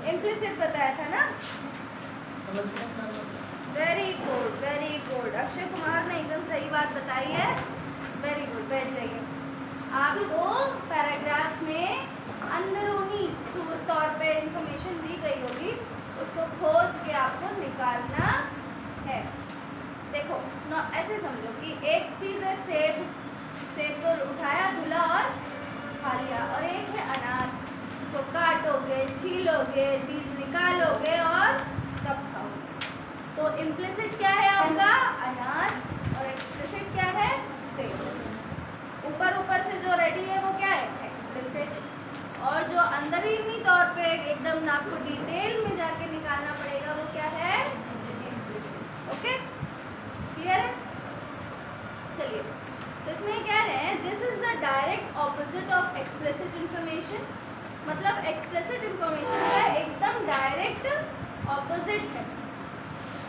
Implicit बताया था ना। Very good very good, Akshay Kumar ने एकदम सही बात बताई है। वेरी गुड, बैठ जाइए। आपको पैराग्राफ में अंदरूनी तौर पे इंफॉर्मेशन दी गई होगी, उसको खोज के आपको निकालना है। देखो ना, ऐसे समझो कि एक चीज़ है सेब, सेब को उठाया, धुला और खा लिया, और एक है अनार, उसको काटोगे, छीलोगे, बीज निकालोगे और तब खाओगे। तो इम्प्लिसिट क्या है आपका? अनार, और एक्सप्लिसिट क्या है? सेब। ऊपर ऊपर से जो रेडी है वो क्या है? एक्सप्लिसिट। और जो अंदरूनी तौर पे एकदम आपको डिटेल में जाके निकालना पड़ेगा वो क्या है? ओके, क्लियर है? चलिए, तो इसमें कह रहे हैं this is the direct opposite of explicit information. मतलब एक्सप्लिसिट इंफॉर्मेशन का एकदम डायरेक्ट ऑपोजिट है।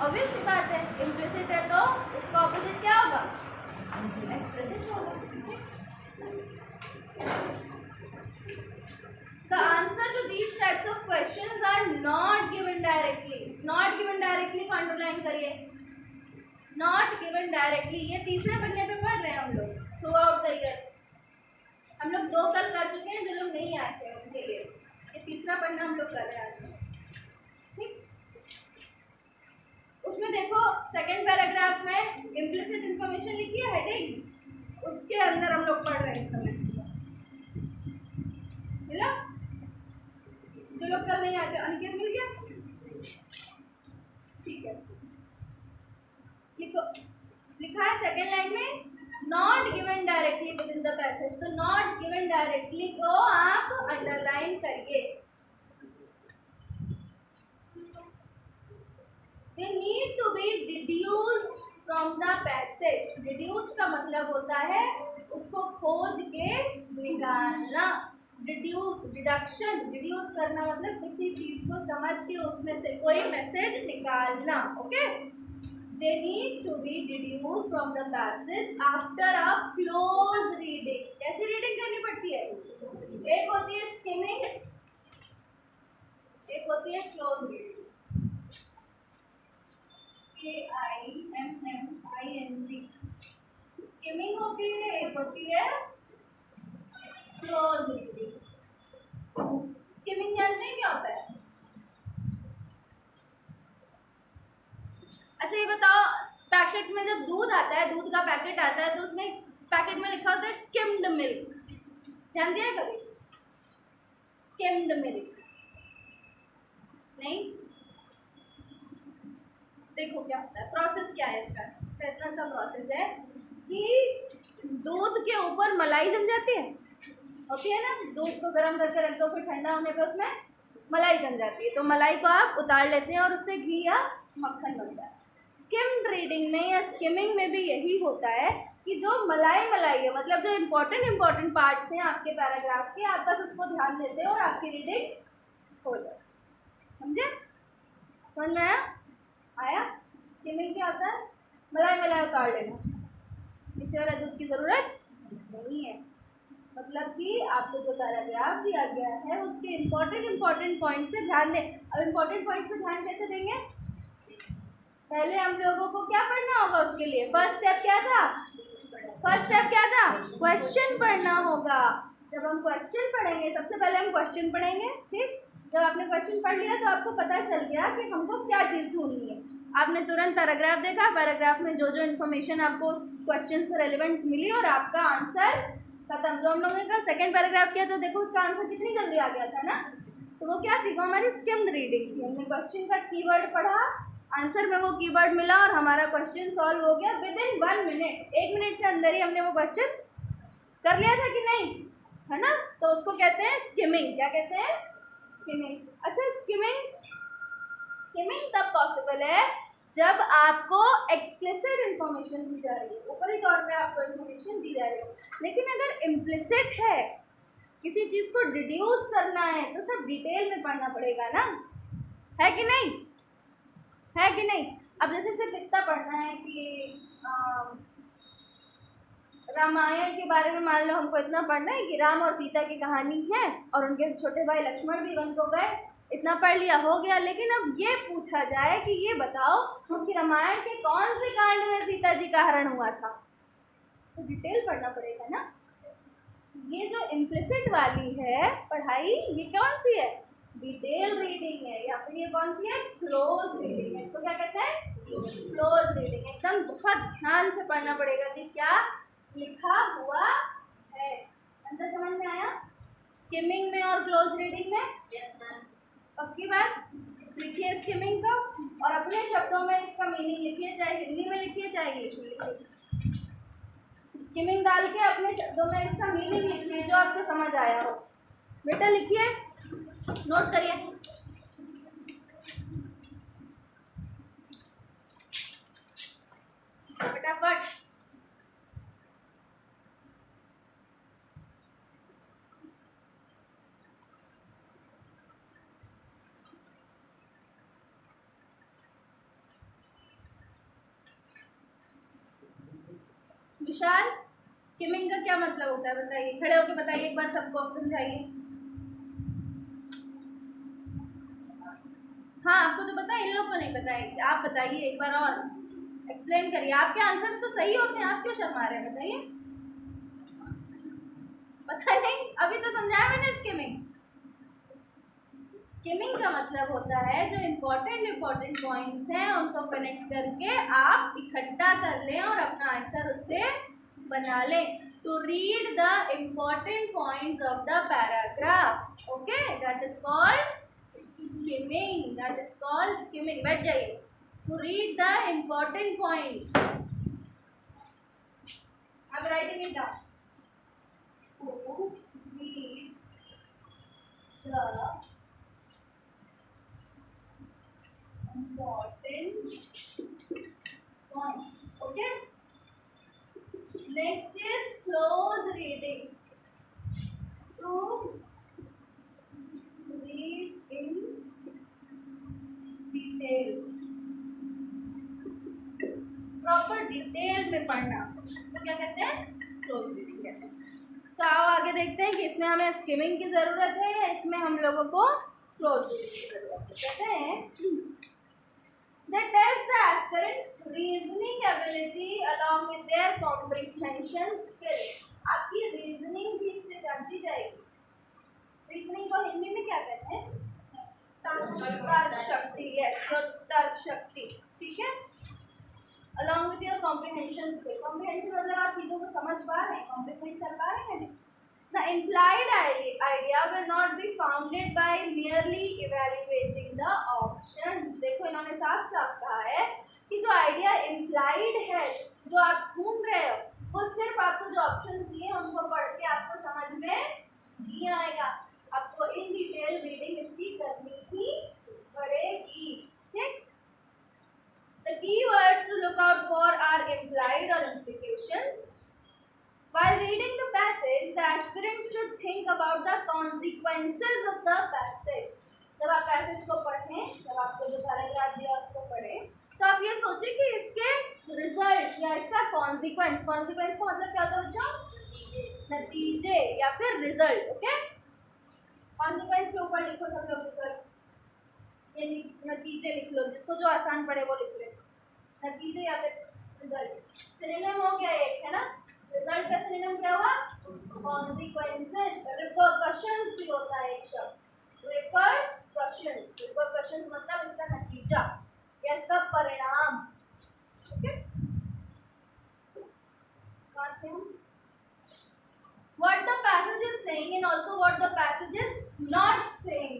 ऑब्वियस सी बात है, इम्प्लिसिट है तो इसका ऑपोजिट क्या होगा? एक्सप्लिसिट होगा। The answer to these types of questions are not given directly. Not given directly को अंडरलाइन करिए। Not given directly, ये तीसरे पन्ने पे पढ़ रहे हैं हम लोग थ्रू आउट द ईयर। हम लोग 2 कल कर चुके हैं, जो लोग नहीं आए थे उनके लिए ये तीसरा पन्ना हम लोग कर रहे हैं आज। ठीक, उसमें देखो सेकंड पैराग्राफ में इम्प्लिसिट इंफॉर्मेशन लिखी है हेडिंग, उसके अंदर हम लोग पढ़ रहे हैं इस समय। मिला? जो लोग कल नहीं आते, अनिकेत मिल गया? ठीक है, लिखो, लिखा है सेकेंड लाइन में not given directly within the passage. तो नॉट गिवन डायरेक्टली को आप अंडरलाइन करिए। They need to be deduced from the passage. Deduced का मतलब होता है उसको खोज के निकालना। डिड्यूस, डिडक्शन, डिड्यूस करना मतलब किसी चीज को समझ के उसमें से कोई मैसेज निकालना। Okay, they need to be deduced from the passage after a close reading। कैसी रीडिंग करनी पड़ती है? एक होती है स्किमिंग, एक होती है क्लोज रीडिंग। KIMMING स्किमिंग होती है, एक होती है क्लोज रीडिंग। स्किमिंग जानते हैं क्या होता है? अच्छा ये बताओ, पैकेट में जब दूध आता है, दूध का पैकेट आता है, तो उसमें पैकेट में लिखा होता है स्किम्ड मिल्क। ध्यान दिया कभी? स्किम्ड मिल्क नहीं? देखो क्या होता है, प्रोसेस क्या है इसका। इसका इतना सा प्रोसेस है कि दूध के ऊपर मलाई जम जाती है, होती है ना? दूध को गर्म करके रख दो, फिर ठंडा होने पे उसमें मलाई जम जाती है, तो मलाई को आप उतार लेते हैं और उससे घी या मक्खन बनता है। स्किम्ड रीडिंग में या स्किमिंग में भी यही होता है कि जो मलाई है, मतलब जो इम्पोर्टेंट पार्ट्स हैं आपके पैराग्राफ के, आप बस उसको ध्यान देते हो और आपकी रीडिंग हो जाए। समझे? समझ में आया? स्किमिंग क्या होता है? मलाई उतार लेना, नीचे वाला दूध की ज़रूरत नहीं है। मतलब कि आपको जो पैराग्राफ दिया गया है उसके इम्पोर्टेंट पॉइंट्स पे ध्यान दें। अब इम्पोर्टेंट पॉइंट्स पे ध्यान कैसे देंगे? पहले हम लोगों को क्या पढ़ना होगा उसके लिए? फर्स्ट स्टेप क्या था? क्वेश्चन पढ़ना होगा। जब हम क्वेश्चन पढ़ेंगे, सबसे पहले हम क्वेश्चन पढ़ेंगे। ठीक, जब आपने क्वेश्चन पढ़ लिया तो आपको पता चल गया कि हमको क्या चीज़ ढूंढनी है। आपने तुरंत पैराग्राफ देखा, पैराग्राफ में जो इन्फॉर्मेशन आपको क्वेश्चन से रेलिवेंट मिली और आपका आंसर खत्म। जो हम लोगों ने सेकंड पैराग्राफ किया तो देखो उसका आंसर कितनी जल्दी आ गया था ना। तो वो क्या थी? वो हमारी स्किम्ड रीडिंग थी। हमने क्वेश्चन का कीवर्ड पढ़ा, आंसर में वो कीवर्ड मिला और हमारा क्वेश्चन सॉल्व हो गया विद इन 1 मिनट। 1 मिनट से अंदर ही हमने वो क्वेश्चन कर लिया था कि नहीं, है ना? तो उसको कहते हैं स्किमिंग। क्या कहते हैं? स्किमिंग। अच्छा, स्किमिंग तब पॉसिबल है जब आपको एक्सप्लिसिट इंफॉर्मेशन दी जा रही है, ऊपरी तौर पे आपको इंफॉर्मेशन दी जा रही है। लेकिन अगर इम्प्लिसिट है, किसी चीज़ को डिड्यूस करना है, तो सब डिटेल में पढ़ना पड़ेगा ना, है कि नहीं? है कि नहीं? अब जैसे सिर्फ इतना पढ़ना है कि रामायण के बारे में मान लो हमको इतना पढ़ना है कि राम और सीता की कहानी है और उनके छोटे भाई लक्ष्मण भी वन को गए, इतना पढ़ लिया हो गया, लेकिन अब ये पूछा जाए कि ये बताओ कि रामायण के कौन से कांड में सीता जी का हरण हुआ था, तो डिटेल पढ़ना पड़ेगा ना। ये जो इम्प्लिसिट वाली है पढ़ाई, ये कौन सी है? डिटेल रीडिंग है, या फिर ये कौन सी है? क्लोज रीडिंग है। इसको क्या कहते हैं? Close reading. एकदम बहुत ध्यान से पढ़ना पड़ेगा कि क्या लिखा हुआ है। अंदर समझ में आया? स्किमिंग में और क्लोज रीडिंग में? Yes ma'am. पक्की बात? लिखिए स्किमिंग को और अपने शब्दों में इसका मीनिंग लिखिए, चाहे हिंदी में लिखिए चाहे इंग्लिश में लिखिए। स्किमिंग डाल के अपने शब्दों में इसका मीनिंग लिखिए जो आपको समझ आया हो। बेटा लिखिए, नोट करिए। फटाफट। विशाल, स्किमिंग का क्या मतलब होता है बताइए, खड़े होकर बताइए एक बार, सबको समझाइए। हाँ आपको तो पता है, इन लोग को नहीं पता है, आप बताइए एक बार और एक्सप्लेन करिए। आपके आंसर्स तो सही होते हैं, आप क्यों शर्मा रहे हैं बताइए? पता नहीं, अभी तो समझाया मैंने स्किमिंग। स्किमिंग का मतलब होता है जो इम्पोर्टेंट पॉइंट्स हैं उनको कनेक्ट करके आप इकट्ठा कर लें और अपना आंसर उससे बना लें। To read the important points of the paragraph, okay, that is called skimming. That is called skimming. बैठ जाइए। To read the important points, I am writing it down. To read the important points, okay. Next is close reading. To read in detail, proper detail में पढ़ना, इसको क्या कहते हैं? close reading कहते हैं। तो आओ आगे देखते हैं कि इसमें हमें स्किमिंग की जरूरत है या इसमें हम लोगों को close reading की जरूरत है। कहते हैं that tells the aspirants reasoning ability along with their comprehension skill। आपकी रीजनिंग भी इससे जांची जाएगी। रीजनिंग को हिंदी में क्या कहते हैं? तर्क शक्ति। यस, योर तर्क शक्ति, ठीक है। along with your comprehension skill। comprehension मतलब आप चीजों को समझ पा रहे हैं, comprehend कर पा रहे हैं। The implied idea will not be founded by merely evaluating the options। देखो इन्होंने साफ साफ कहा है कि जो आइडिया implied है, जो आप ढूंढ रहे हो, वो सिर्फ आपको जो ऑप्शन दिए उनको पढ़ के आपको समझ में नहीं आएगा। आपको इन डिटेल रीडिंग इसकी करनी ही पड़ेगी, ठीक। The keywords to look out for are implied or implications। While reading the passage, the aspirant should think about the consequences of the passage। जब आप पैसेज को पढ़ें, जब आपको जो पैराग्राफ दिया उसको पढ़ें, तो आप ये सोचें कि इसके रिजल्ट या इसका कॉन्सिक्वेंस का मतलब क्या होता है बच्चों? नतीजे या फिर रिजल्ट, ओके। कॉन्सिक्वेंस के ऊपर लिखो सब लोग रिजल्ट, ये नतीजे लिख लो, जिसको जो आसान पड़े वो लिख ले, नतीजे या फिर रिजल्ट। सिनोनिम हो गया एक, है ना। रिजल्ट का सिनोनिम क्या हुआ? कॉन्सिक्वेंसेस। रिपरकशंस भी होता है एक शब्द, रिपरकशंस। रिपरकशंस मतलब इसका नतीजा या इसका परिणाम, okay. What the passage is saying and also what the passage is not saying।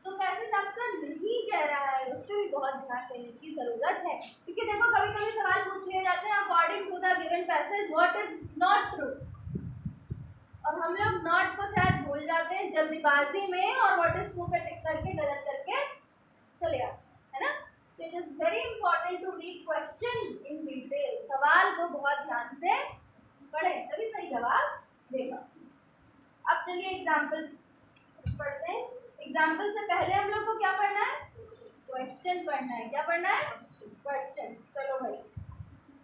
तो पैसेज आपका नहीं कह रहा है उस पर भी बहुत ध्यान देने की जरूरत है, क्योंकि देखो कभी कभी सवाल पूछ लिए जाते हैं according to the given passage what is not true, और हम लोग नॉट को शायद भूल जाते हैं जल्दीबाजी में और व्हाट इज ट्रू पे टिक करके गलत करके चले आते हैं, है ना। So it is very important to read question in detail. सवाल को बहुत ध्यान से पढ़ें तभी सही जवाब देगा। अब चलिए एग्जाम्पल पढ़ते हैं। एग्जाम्पल से पहले हम लोग को क्या पढ़ना है? क्वेश्चन पढ़ना है। क्या पढ़ना है? क्वेश्चन। चलो भाई,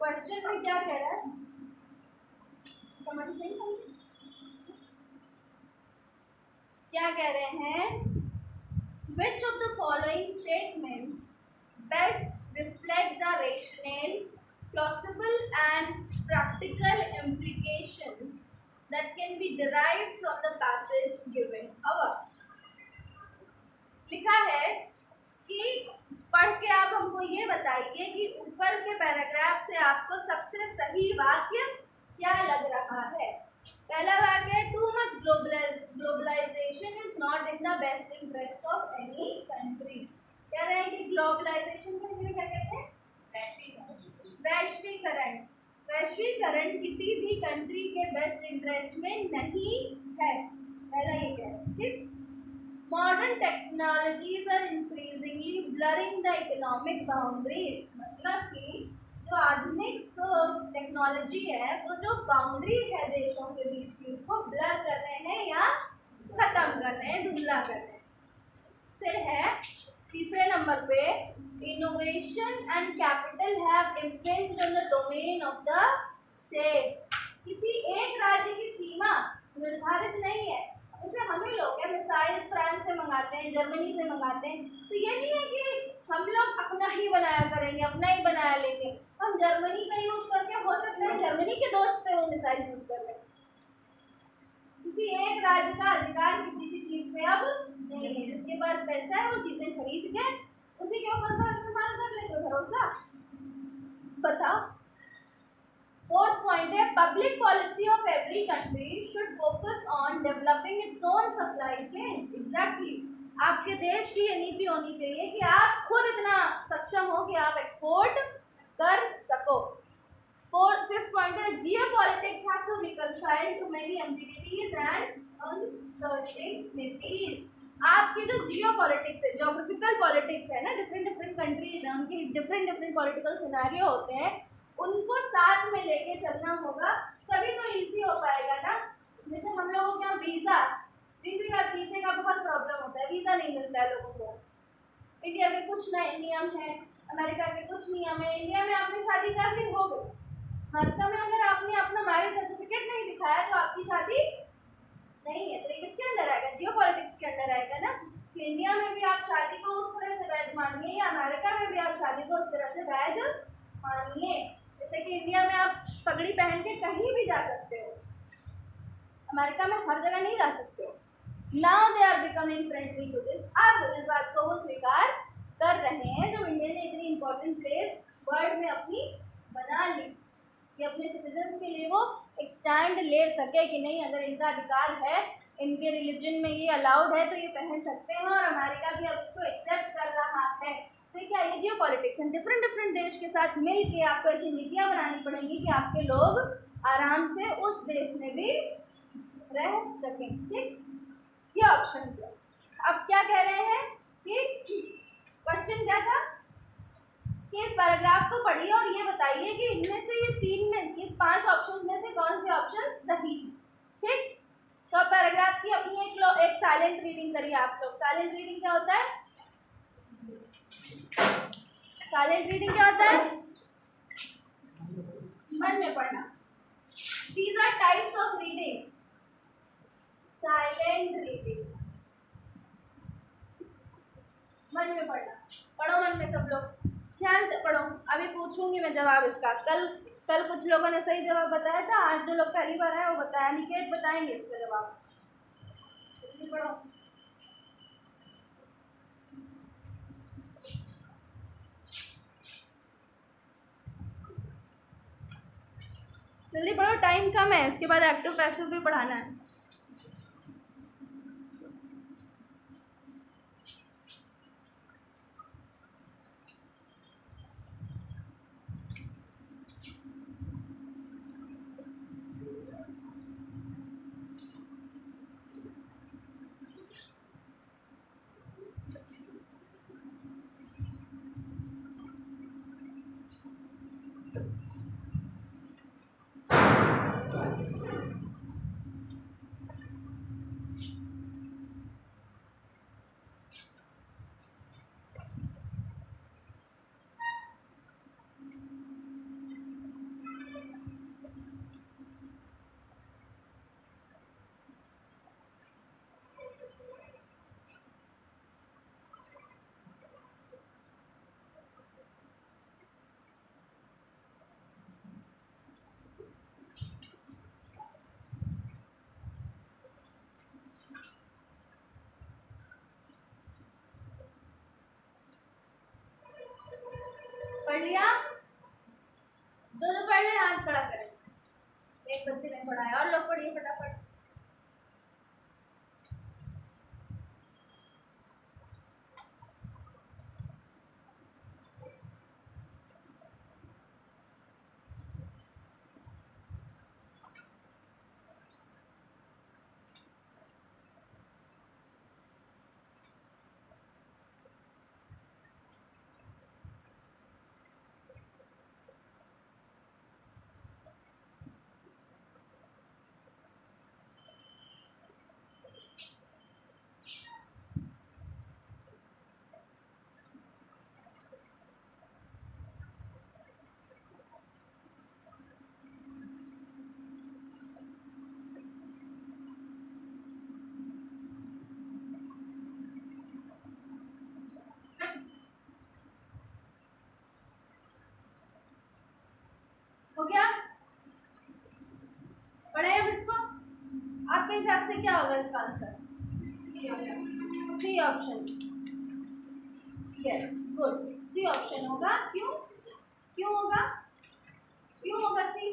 क्वेश्चन में क्या कह रहा है समझ क्या कह रहे हैं? Which of the following statements best reflect the rationale, plausible and practical implications that can be derived from the passage given above? लिखा है कि पढ़ के आप हमको ये बताइए कि ऊपर के पैराग्राफ से आपको सबसे सही वाक्य क्या लग रहा है। पहला वाक्य, too much globalisation is not in the best interest of any country. कह रहे हैं कि ग्लोबलाइजेशन को हिंदी में क्या कहते हैं? वैश्वीकरण। वैश्वीकरण किसी भी कंट्री के बेस्ट इंटरेस्ट में नहीं है, पहला ये कह रहे हैं। ठीक, modern technologies are increasingly blurring the economic boundaries, मतलब कि जो आधुनिक टेक्नोलॉजी है वो जो बाउंड्री है देशों के बीच की उसको ब्लर कर रहे हैं या खत्म कर रहे हैं, धुंधला कर रहे हैं। फिर है तीसरे नंबर पे, innovation and capital have infringed on the domain of the state. किसी एक राज्य की सीमा निर्धारित नहीं है। जैसे हम ही लोग हैं मिसाइल्स फ्रांस से मंगाते हैं, जर्मनी से मंगाते हैं, तो ये नहीं है कि हम लोग अपना ही बनाया करेंगे, अपना ही बनाया लेंगे। हम जर्मनी का यूज करके हो सकता है जर्मनी के दोस्त पे वो मिसाइल यूज कर रहे हैं। किसी एक राज्य का अधिकार किसी भी चीज पे अब नहीं है। जिसके पास पैसा है वो चीजें खरीद के उसी के ऊपर का इस्तेमाल कर ले, कोई भरोसा। बताओ। फोर्थ पॉइंट है, public policy of every country should focus on developing its own supply chain. Exactly, आपके देश की ये नीति होनी चाहिए कि आप खुद इतना सक्षम हो कि आप एक्सपोर्ट कर सको। फिफ्थ पॉइंट है, geopolitics have to reconcile too many ambiguities and uncertainties. आपकी जो जियोपॉलिटिक्स है, ज्योग्राफिकल पॉलिटिक्स है ना, डिफरेंट कंट्रीज हैं, उनके डिफरेंट पॉलिटिकल सिनेरियो होते हैं, उनको साथ में लेके चलना होगा, तभी तो इजी हो पाएगा ना। जैसे हम लोगों के यहाँ वीज़े का बहुत प्रॉब्लम होता है, वीज़ा नहीं मिलता है लोगों को। इंडिया के कुछ नए नियम हैं, अमेरिका के कुछ नियम है। इंडिया में आपने शादी कर ली, हो गई। अमेरिका में अगर आपने अपना मैरिज सर्टिफिकेट नहीं दिखाया तो आपकी शादी नहीं है। तो ये किसके अंदर आएगा? जियोपॉलिटिक्स के अंदर आएगा ना। कि इंडिया में भी आप शादी को उस तरह से वैध मानिए या अमेरिका में भी आप शादी को उस तरह से वैध मानिए। जैसे कि इंडिया में आप पगड़ी पहन के कहीं भी जा सकते हो, अमेरिका में हर जगह नहीं जा सकते हो। Now they are becoming friendly to this. अब इस बात को वो स्वीकार कर रहे हैं जो इंडिया ने इतनी इंपॉर्टेंट प्लेस वर्ल्ड में अपनी बना ली कि अपने सिटीजन्स के लिए वो एक स्टैंड ले सके कि नहीं, अगर इनका अधिकार है, इनके रिलीजन में ये अलाउड है तो ये पहन सकते हैं, और अमेरिका भी अब इसको एक्सेप्ट कर रहा है। तो क्या ये जियो पॉलिटिक्स है, डिफरेंट देश के साथ मिल के आपको ऐसी नीतियाँ बनानी पड़ेंगी कि आपके लोग आराम से उस देश में भी रह सकें। ठीक, ये ऑप्शन है। अब क्या कह रहे हैं कि क्वेश्चन क्या था कि इस पैराग्राफ को पढ़िए और ये बताइए कि इनमें से ये 5 ऑप्शन में से कौन से ऑप्शन सही है। ठीक, तो पैराग्राफ की अपनी एक साइलेंट रीडिंग करिए आप लोग। साइलेंट रीडिंग क्या होता है? साइलेंट रीडिंग क्या होता है? मन में पढ़ना। These are types of reading. Silent reading, मन में पढ़ना। पढ़ो मन में सब लोग, ध्यान से पढ़ो। अभी पूछूंगी मैं जवाब इसका। कल कुछ लोगों ने सही जवाब बताया था, आज जो लोग पहली बार आए वो बताया। निकेत बताएंगे इसका जवाब। पढ़ो। जल्दी पढ़ो, टाइम कम है, इसके बाद एक्टिव पैसिव भी पढ़ाना है। पढ़ लिया? जो पढ़ ले हाथ खड़ा करें। एक बच्चे ने पढ़ा है, और लोग पढ़िए फटाफट। हो गया? पढ़े अब इसको? आपके हिसाब से क्या होगा इसका answer? C option. Yes, good, C option होगा। क्यों? क्यों होगा? क्यों होगा सी?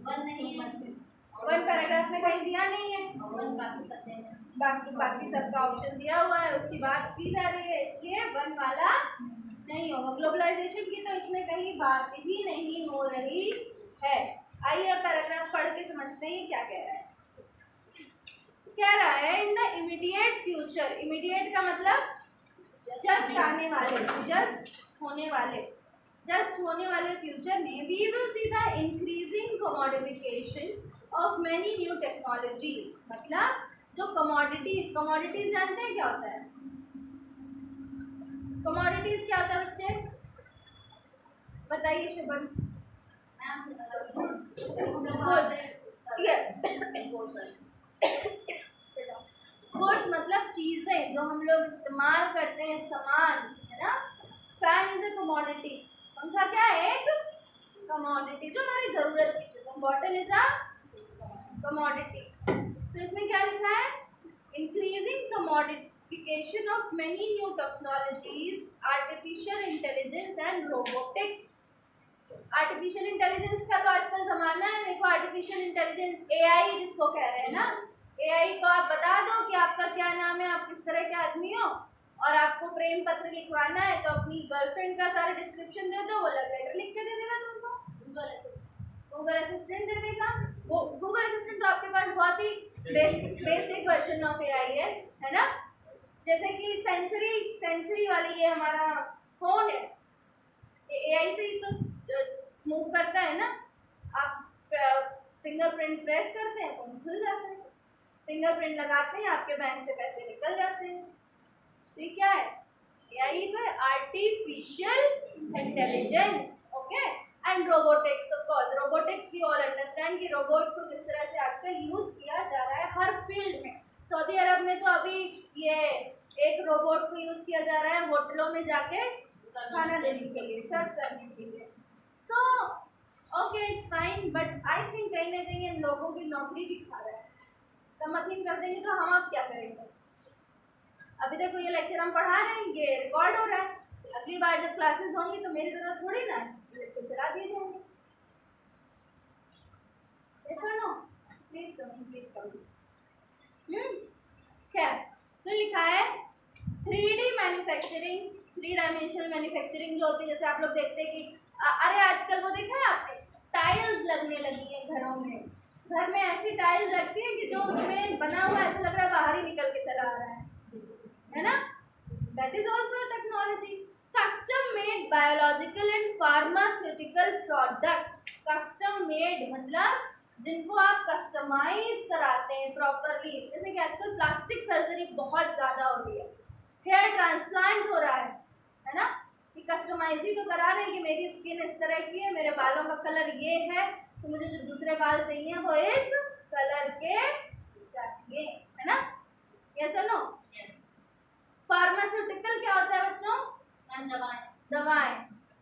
वन नहीं, वन पैराग्राफ में कहीं दिया नहीं है, बाकी सबका ऑप्शन दिया हुआ है, उसकी बात की जा रही है, इसलिए वन वाला नहीं होगा। ग्लोबलाइजेशन की तो इसमें कहीं बात ही नहीं हो रही है। आइए अब पैराग्राफ पढ़ के समझते हैं क्या कह रहा है। कह रहा है in the immediate future, immediate का मतलब जस्ट आने वाले, जस्ट होने वाले फ्यूचर में we will see the increasing commodification of many new technologies. मतलब जो कमोडिटीज जानते हैं क्या होता है? कमोडिटीज क्या होता है बच्चे? बताइए शुभन। गुड्स मतलब चीजें जो हम लोग इस्तेमाल करते हैं, सामान, है ना। फैन इज ए कमोडिटी, पंखा क्या है? एक कमोडिटी जो हमारी जरूरत की चीज है। Bottle is a commodity. तो इसमें क्या लिखा है? Increasing commodification of many new technologies, artificial intelligence and robotics. Artificial intelligence का तो आजकल जमाना है। देखो आर्टिफिशियल इंटेलिजेंस, एआई जिसको कह रहे हैं ना, एआई को आप बता दो कि आपका क्या नाम है, आप किस तरह के आदमी हो, और आपको प्रेम पत्र लिखवाना है तो अपनी गर्लफ्रेंड का सारा डिस्क्रिप्शन दे दो, वो लव लेटर लिख के दे देगा तुमको। गूगल असिस्टेंट दे देगा। वो गूगल असिस्टेंट तो आपके पास बहुत ही बेसिक वर्जन ऑफ एआई है ना। जैसे कि सेंसरी वाली ये हमारा फोन है, ये एआई से ही तो मूव करता है ना। आप फिंगरप्रिंट प्रेस करते हैं, फोन खुल जाता है। फिंगरप्रिंट लगाते हैं, आपके बैंक से पैसे निकल जाते हैं। तो ये क्या है? एआई तो है artificial intelligence. Okay, and robotics. Of course robotics की ऑल अंडरस्टैंड कि रोबोट्स को किस तरह से आजकल यूज किया जा रहा है हर फील्ड में। सऊदी अरब में तो अभी ये एक रोबोट को यूज किया जा रहा है होटलों में जाके खाना देने के लिए, सर्व करने के लिए। So okay, it's fine, but I think कहीं ना कहीं इन लोगों की नौकरी भी खा रहा है। सब मशीन कर देंगे तो हम आप क्या करेंगे? अभी देखो ये लेक्चर हम पढ़ा रहे हैं, ये रिकॉर्ड हो रहा है। अगली बार जब क्लासेस होंगी तो मेरी जरूरत थोड़ी ना है, लेक्चर चला दिए जाएंगे। yes or no? Please come. खैर, तो लिखा है 3D मैन्युफैक्चरिंग, 3 डायमेंशनल मैन्युफैक्चरिंग जो होती है, जैसे आप लोग देखते हैं कि अरे आजकल वो देखा है आपने, टाइल्स लगने लगी है घरों में। घर में ऐसी टाइल्स लगती है कि जो उसमें बना हुआ ऐसा लग रहा है बाहर ही निकल के चला आ रहा है ना। That is also technology. Custom made biological and pharmaceutical products. Custom made मतलब जिनको आप कस्टमाइज कराते हैं प्रॉपरली। जैसे कि आजकल प्लास्टिक सर्जरी बहुत ज़्यादा हो रही है, हेयर ट्रांसप्लांट हो रहा है ना, कि कस्टमाइज ही तो करा रहे हैं कि मेरी स्किन इस तरह की है, मेरे बालों का कलर ये है, तो मुझे जो दूसरे बाल चाहिए वो इस कलर के चाहिए, है ना। यस और नो? फार्मास्यूटिकल क्या होता है बच्चों? दवाएं।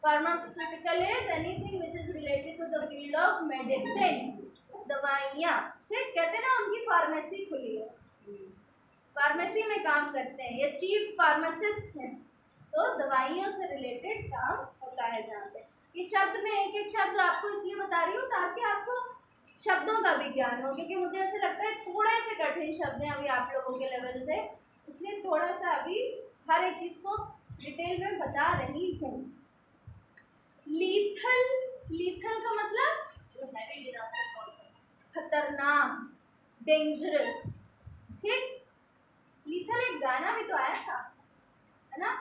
Pharmaceutical is anything which is related to the field of medicine. दवाइयाँ, ठीक, कहते हैं ना उनकी फार्मेसी खुली है। फार्मेसी में काम करते हैं, ये चीफ फार्मासिस्ट हैं, तो दवाइयों से रिलेटेड काम होता है जहाँ पे। ये शब्द में एक एक शब्द आपको इसलिए बता रही हूँ ताकि आपको शब्दों का भी ज्ञान हो, क्योंकि मुझे ऐसे लगता है थोड़े से कठिन शब्द हैं अभी आप लोगों के लेवल से, इसलिए थोड़ा सा अभी हर एक चीज़ को डिटेल में बता रही हूँ। लीथल, लीथल का मतलब खतरनाक, डेंजरस, ठीक। लीथल एक गाना भी तो आया था, है ना,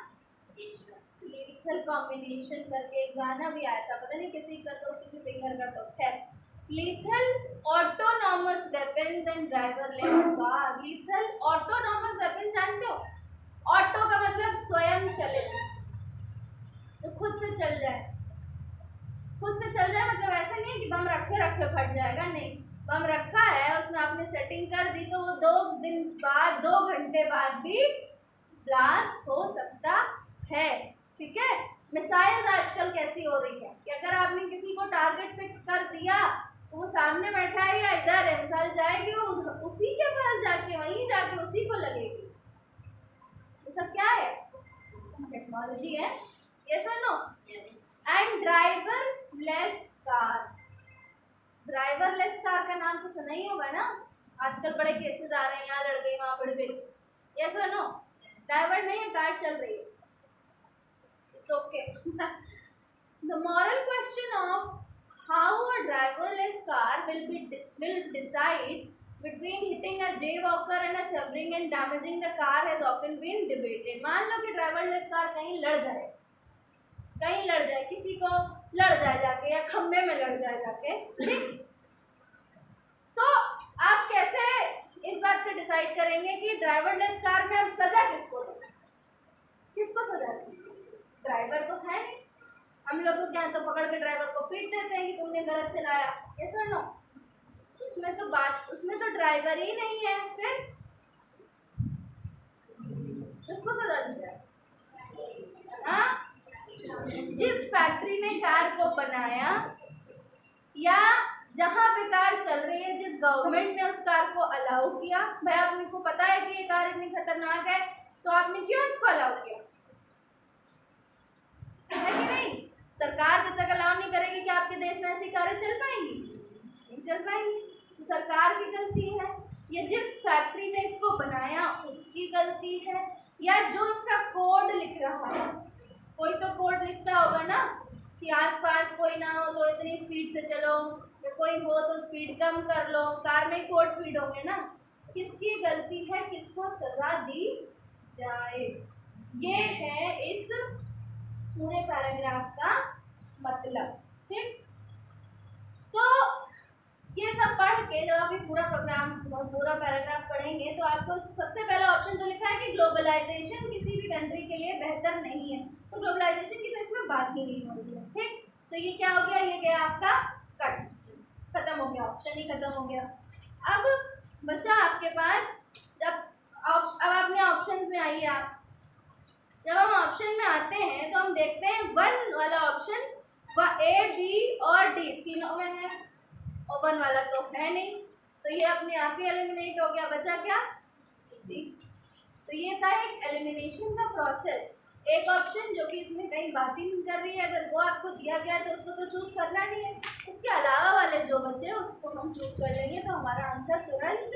लीथल कॉम्बिनेशन करके एक गाना भी आया था, पता नहीं किसी का, तो किसी सिंगर का, तो खैर। Lethal autonomous weapons and driverless car. Lethal autonomous weapons जानते हो? ऑटो का मतलब स्वयं चले, तो खुद से चल जाए, खुद से चल जाए मतलब ऐसा नहीं है कि बम रखे रखे फट जाएगा, नहीं, बम रखा है, उसमें आपने सेटिंग कर दी तो वो 2 दिन बाद, 2 घंटे बाद भी ब्लास्ट हो सकता है, ठीक है। मिसाइल आजकल कैसी हो रही है कि अगर आपने किसी को टारगेट फिक्स कर दिया तो वो सामने बैठा है या इधर है, मिसाइल जाएगी वो उसी के पास जाके, वहीं जाके उसी को लगेगी। ये सब क्या है? टेक्नोलॉजी है, ये सुनो। And driverless car, driverless car का नाम तो सुना ही होगा ना, आजकल बड़े केसेस आ रहे हैं, यहाँ लड़ गई वहाँ बढ़ गई, ये सुनो, ड्राइवर नहीं है, कार चल रही है, it's okay. The moral question of how a driverless car will decide between hitting a jaywalker and a severing and damaging the car has often been debated. मान लो कि ड्राइवरलेस कार कहीं लड़ जाए, कहीं लड़ जाए, किसी को लड़ जाए जाके, या खंबे में लड़ जाए जाके, ठीक, तो आप कैसे इस बात को डिसाइड करेंगे कि ड्राइवरलेस कार में अब सजा किसको दें? किसको सजा दें? ड्राइवर तो है नहीं, हम लोग तो क्या, तो पकड़ के ड्राइवर को पीट देते हैं कि तुमने गलत चलाया, ये सर नो, उसमें तो बात, उसमें तो ड्राइवर ही नहीं है, फिर किसको सजा दी जाए? हाँ, जिस फैक्ट्री ने कार को बनाया या जहाँ पे कार चल रही है, जिस गवर्नमेंट ने उस कार को अलाउ किया, भाई आपको पता है कि ये कार इतनी खतरनाक है, तो आपने क्यों इसको अलाउ किया, है कि नहीं? सरकार जब तक अलाउ नहीं करेगी कि आपके देश में ऐसी कारें चल पाएंगी, नहीं चल पाएंगी, तो सरकार की गलती है, या जिस फैक्ट्री ने इसको बनाया उसकी गलती है, या जो इसका कोड लिख रहा है, कोई तो कोड लिखता होगा ना कि आसपास कोई ना हो तो इतनी स्पीड से चलो, या कोई हो तो स्पीड कम कर लो, कार में कोड फीड होंगे ना, किसकी गलती है, किसको सजा दी जाए, ये है इस पूरे पैराग्राफ का मतलब, ठीक। तो ये सब पढ़ के जब आप ये पूरा प्रोग्राम, पूरा पैराग्राफ पढ़ेंगे तो आपको सबसे पहला ऑप्शन तो लिखा है कि ग्लोबलाइजेशन किसी भी कंट्री के लिए बेहतर नहीं है, तो ग्लोबलाइजेशन की तो इसमें बात ही नहीं हो रही है, ठीक। तो ये क्या हो गया, ये गया आपका कट, खत्म हो गया, ऑप्शन ही खत्म हो गया। अब बच्चा आपके पास, जब अब अपने ऑप्शंस में आइए आप, जब हम ऑप्शन में आते हैं तो हम देखते हैं 1 वाला ऑप्शन, वह A, B और D तीनों में है, और 1 वाला तो है नहीं, तो ये अपने आप ही एलिमिनेट हो गया, बचा क्या, C। तो ये था एक एलिमिनेशन का प्रोसेस, एक ऑप्शन जो कि इसमें कहीं बात ही नहीं कर रही है, अगर वो आपको दिया गया तो उसको तो चूज करना नहीं है, उसके अलावा वाले जो बचे उसको हम चूज कर लेंगे, तो हमारा आंसर तुरंत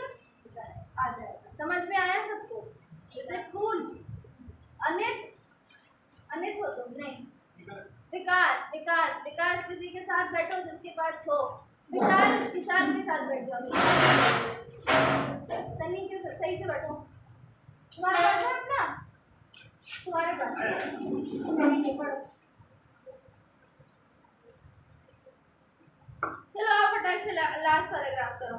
आ जाएगा। समझ में आया सबको? Is it cool? Anit, Anit हो तुम? नहीं, विकास, विकास, विकास किसी के साथ बैठो जिसके पास हो, विशाल, विशाल के साथ बैठ जाओ, सनी के साथ सही से बैठो, तुम्हारा पास है अपना, तुम्हारे पास पढ़ो, चलो आप फटाक से लास्ट पैराग्राफ करो।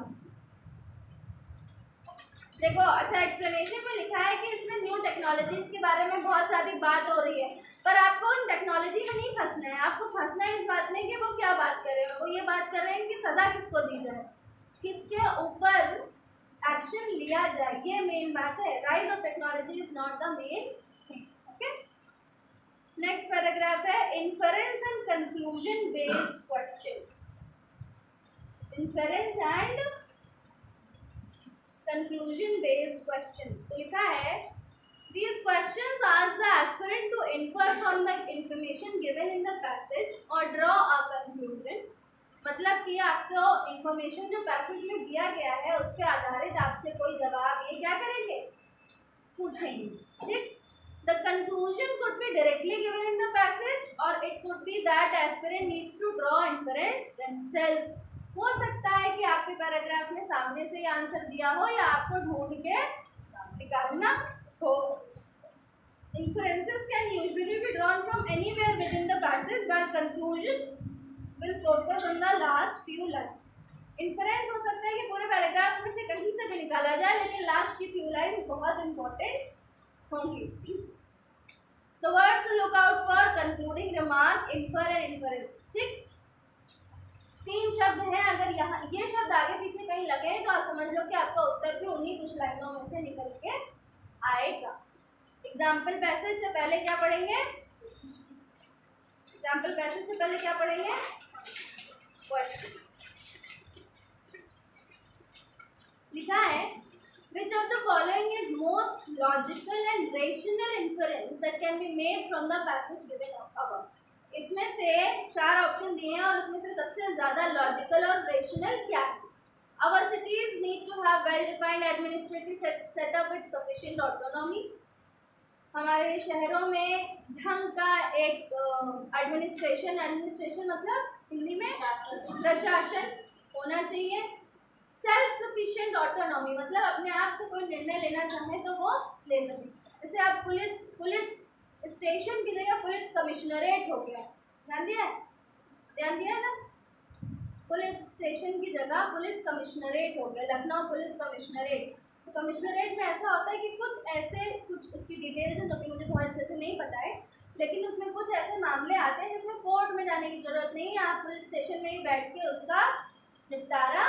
देखो, अच्छा एक्सप्लेनेशन में लिखा है कि इसमें न्यू टेक्नोलॉजीज के बारे में बहुत सारी बात हो रही है, पर आपको उन टेक्नोलॉजी में नहीं फंसना है, आपको फंसना है इस बात में कि वो क्या बात कर रहे हैं, वो ये बात कर रहे हैं कि सज़ा किसको दी जाए, किसके ऊपर एक्शन लिया जाए, ये मेन बात है। Rise of technology is not the main thing, okay. Next paragraph है inference and conclusion based question, inference and conclusion based question. तो लिखा है these questions ask the aspirant to infer from the information given in the passage or draw a conclusion। मतलब कि आपको information जो passage में दिया गया है उस पर आधारित आपसे कोई जवाब ये क्या करेंगे, पूछेंगे। ठीक, the conclusion could be directly given in the passage or it could be that aspirant needs to draw inference themselves। हो सकता है कि आपके पैराग्राफ में सामने से ये आंसर दिया हो या आपको ढूंढ के निकालना हो। Inferences can usually be drawn from anywhere within the passage, but conclusion will focus on the last few lines। Inference हो सकता है कि पूरे पैराग्राफ में से कहीं से भी निकाला जाए, लेकिन लास्ट की few lines बहुत important होंगी। The words to look out for: concluding remark, infer and inference। ठीक, 3 शब्द हैं। अगर यहाँ ये शब्द आगे पीछे कहीं लगे तो आप समझ लो कि आपका उत्तर भी उन्हीं कुछ लाइनों में से निकल के आएगा। एग्जाम्पल पैसेज से पहले क्या पढ़ेंगे? एग्जाम्पल पैसेज से पहले क्या पढ़ेंगे? क्वेश्चन। लिखा है which of the following is most logical and rational inference that can be made from the passage given above। इसमें से 4 ऑप्शन दिए हैं और उसमें से सबसे ज्यादा लॉजिकल और रेशनल क्या है? Our cities need to have well-defined administrative setup with sufficient autonomy। हमारे शहरों में ढंग का एक एडमिनिस्ट्रेशन मतलब हिंदी में प्रशासन होना चाहिए। सेल्फ सफिशिएंट ऑटोनॉमी मतलब अपने आप से कोई निर्णय लेना चाहे तो वो ले सके। जैसे आप पुलिस स्टेशन की जगह पुलिस कमिश्नरेट हो गया, ध्यान दिया ना, पुलिस स्टेशन की जगह पुलिस कमिश्नरेट हो गया, लखनऊ पुलिस कमिश्नरेट। तो कमिश्नरेट में ऐसा होता है कि कुछ उसकी डिटेल्स हैं जो कि मुझे बहुत अच्छे से नहीं पता है, लेकिन उसमें कुछ ऐसे मामले आते हैं जिसमें कोर्ट में जाने की जरूरत नहीं है, आप पुलिस स्टेशन में ही बैठ के उसका निपटारा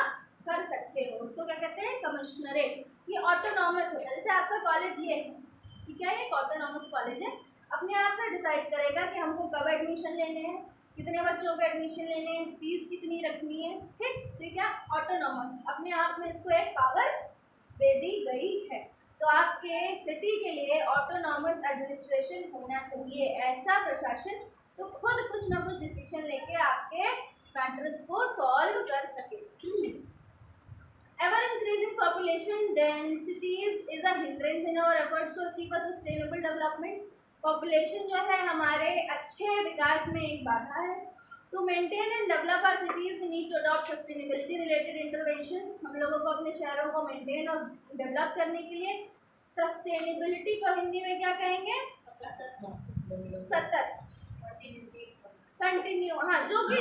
कर सकते हो। उसको क्या कहते हैं? कमिश्नरेट। ये ऑटोनॉमस होता है। जैसे आपका कॉलेज ये है, ठीक है, एक ऑटोनॉमस कॉलेज है, अपने आप से डिसाइड करेगा कि हमको कब एडमिशन लेने हैं, कितने बच्चों को एडमिशन लेने हैं, फीस कितनी रखनी है। ठीक, तो क्या ऑटोनॉमस, अपने आप में इसको एक पावर दे दी गई है। तो आपके सिटी के लिए ऑटोनॉमस एडमिनिस्ट्रेशन होना चाहिए, ऐसा प्रशासन तो खुद कुछ ना कुछ डिसीजन लेके आपके मैटर्स को सॉल्व कर सके। Ever increasing population densities is a hindrance in our efforts to achieve a sustainable development। Population जो है हमारे अच्छे विकास में एक बाधा है। To maintain and develop our cities, we need to adopt sustainability related interventions। हम लोगों को अपने शहरों को मेंटेन और डेवलप करने के लिए सस्टेनेबिलिटी को हिंदी में क्या कहेंगे? सतत, कंटिन्यू, हाँ, जो कि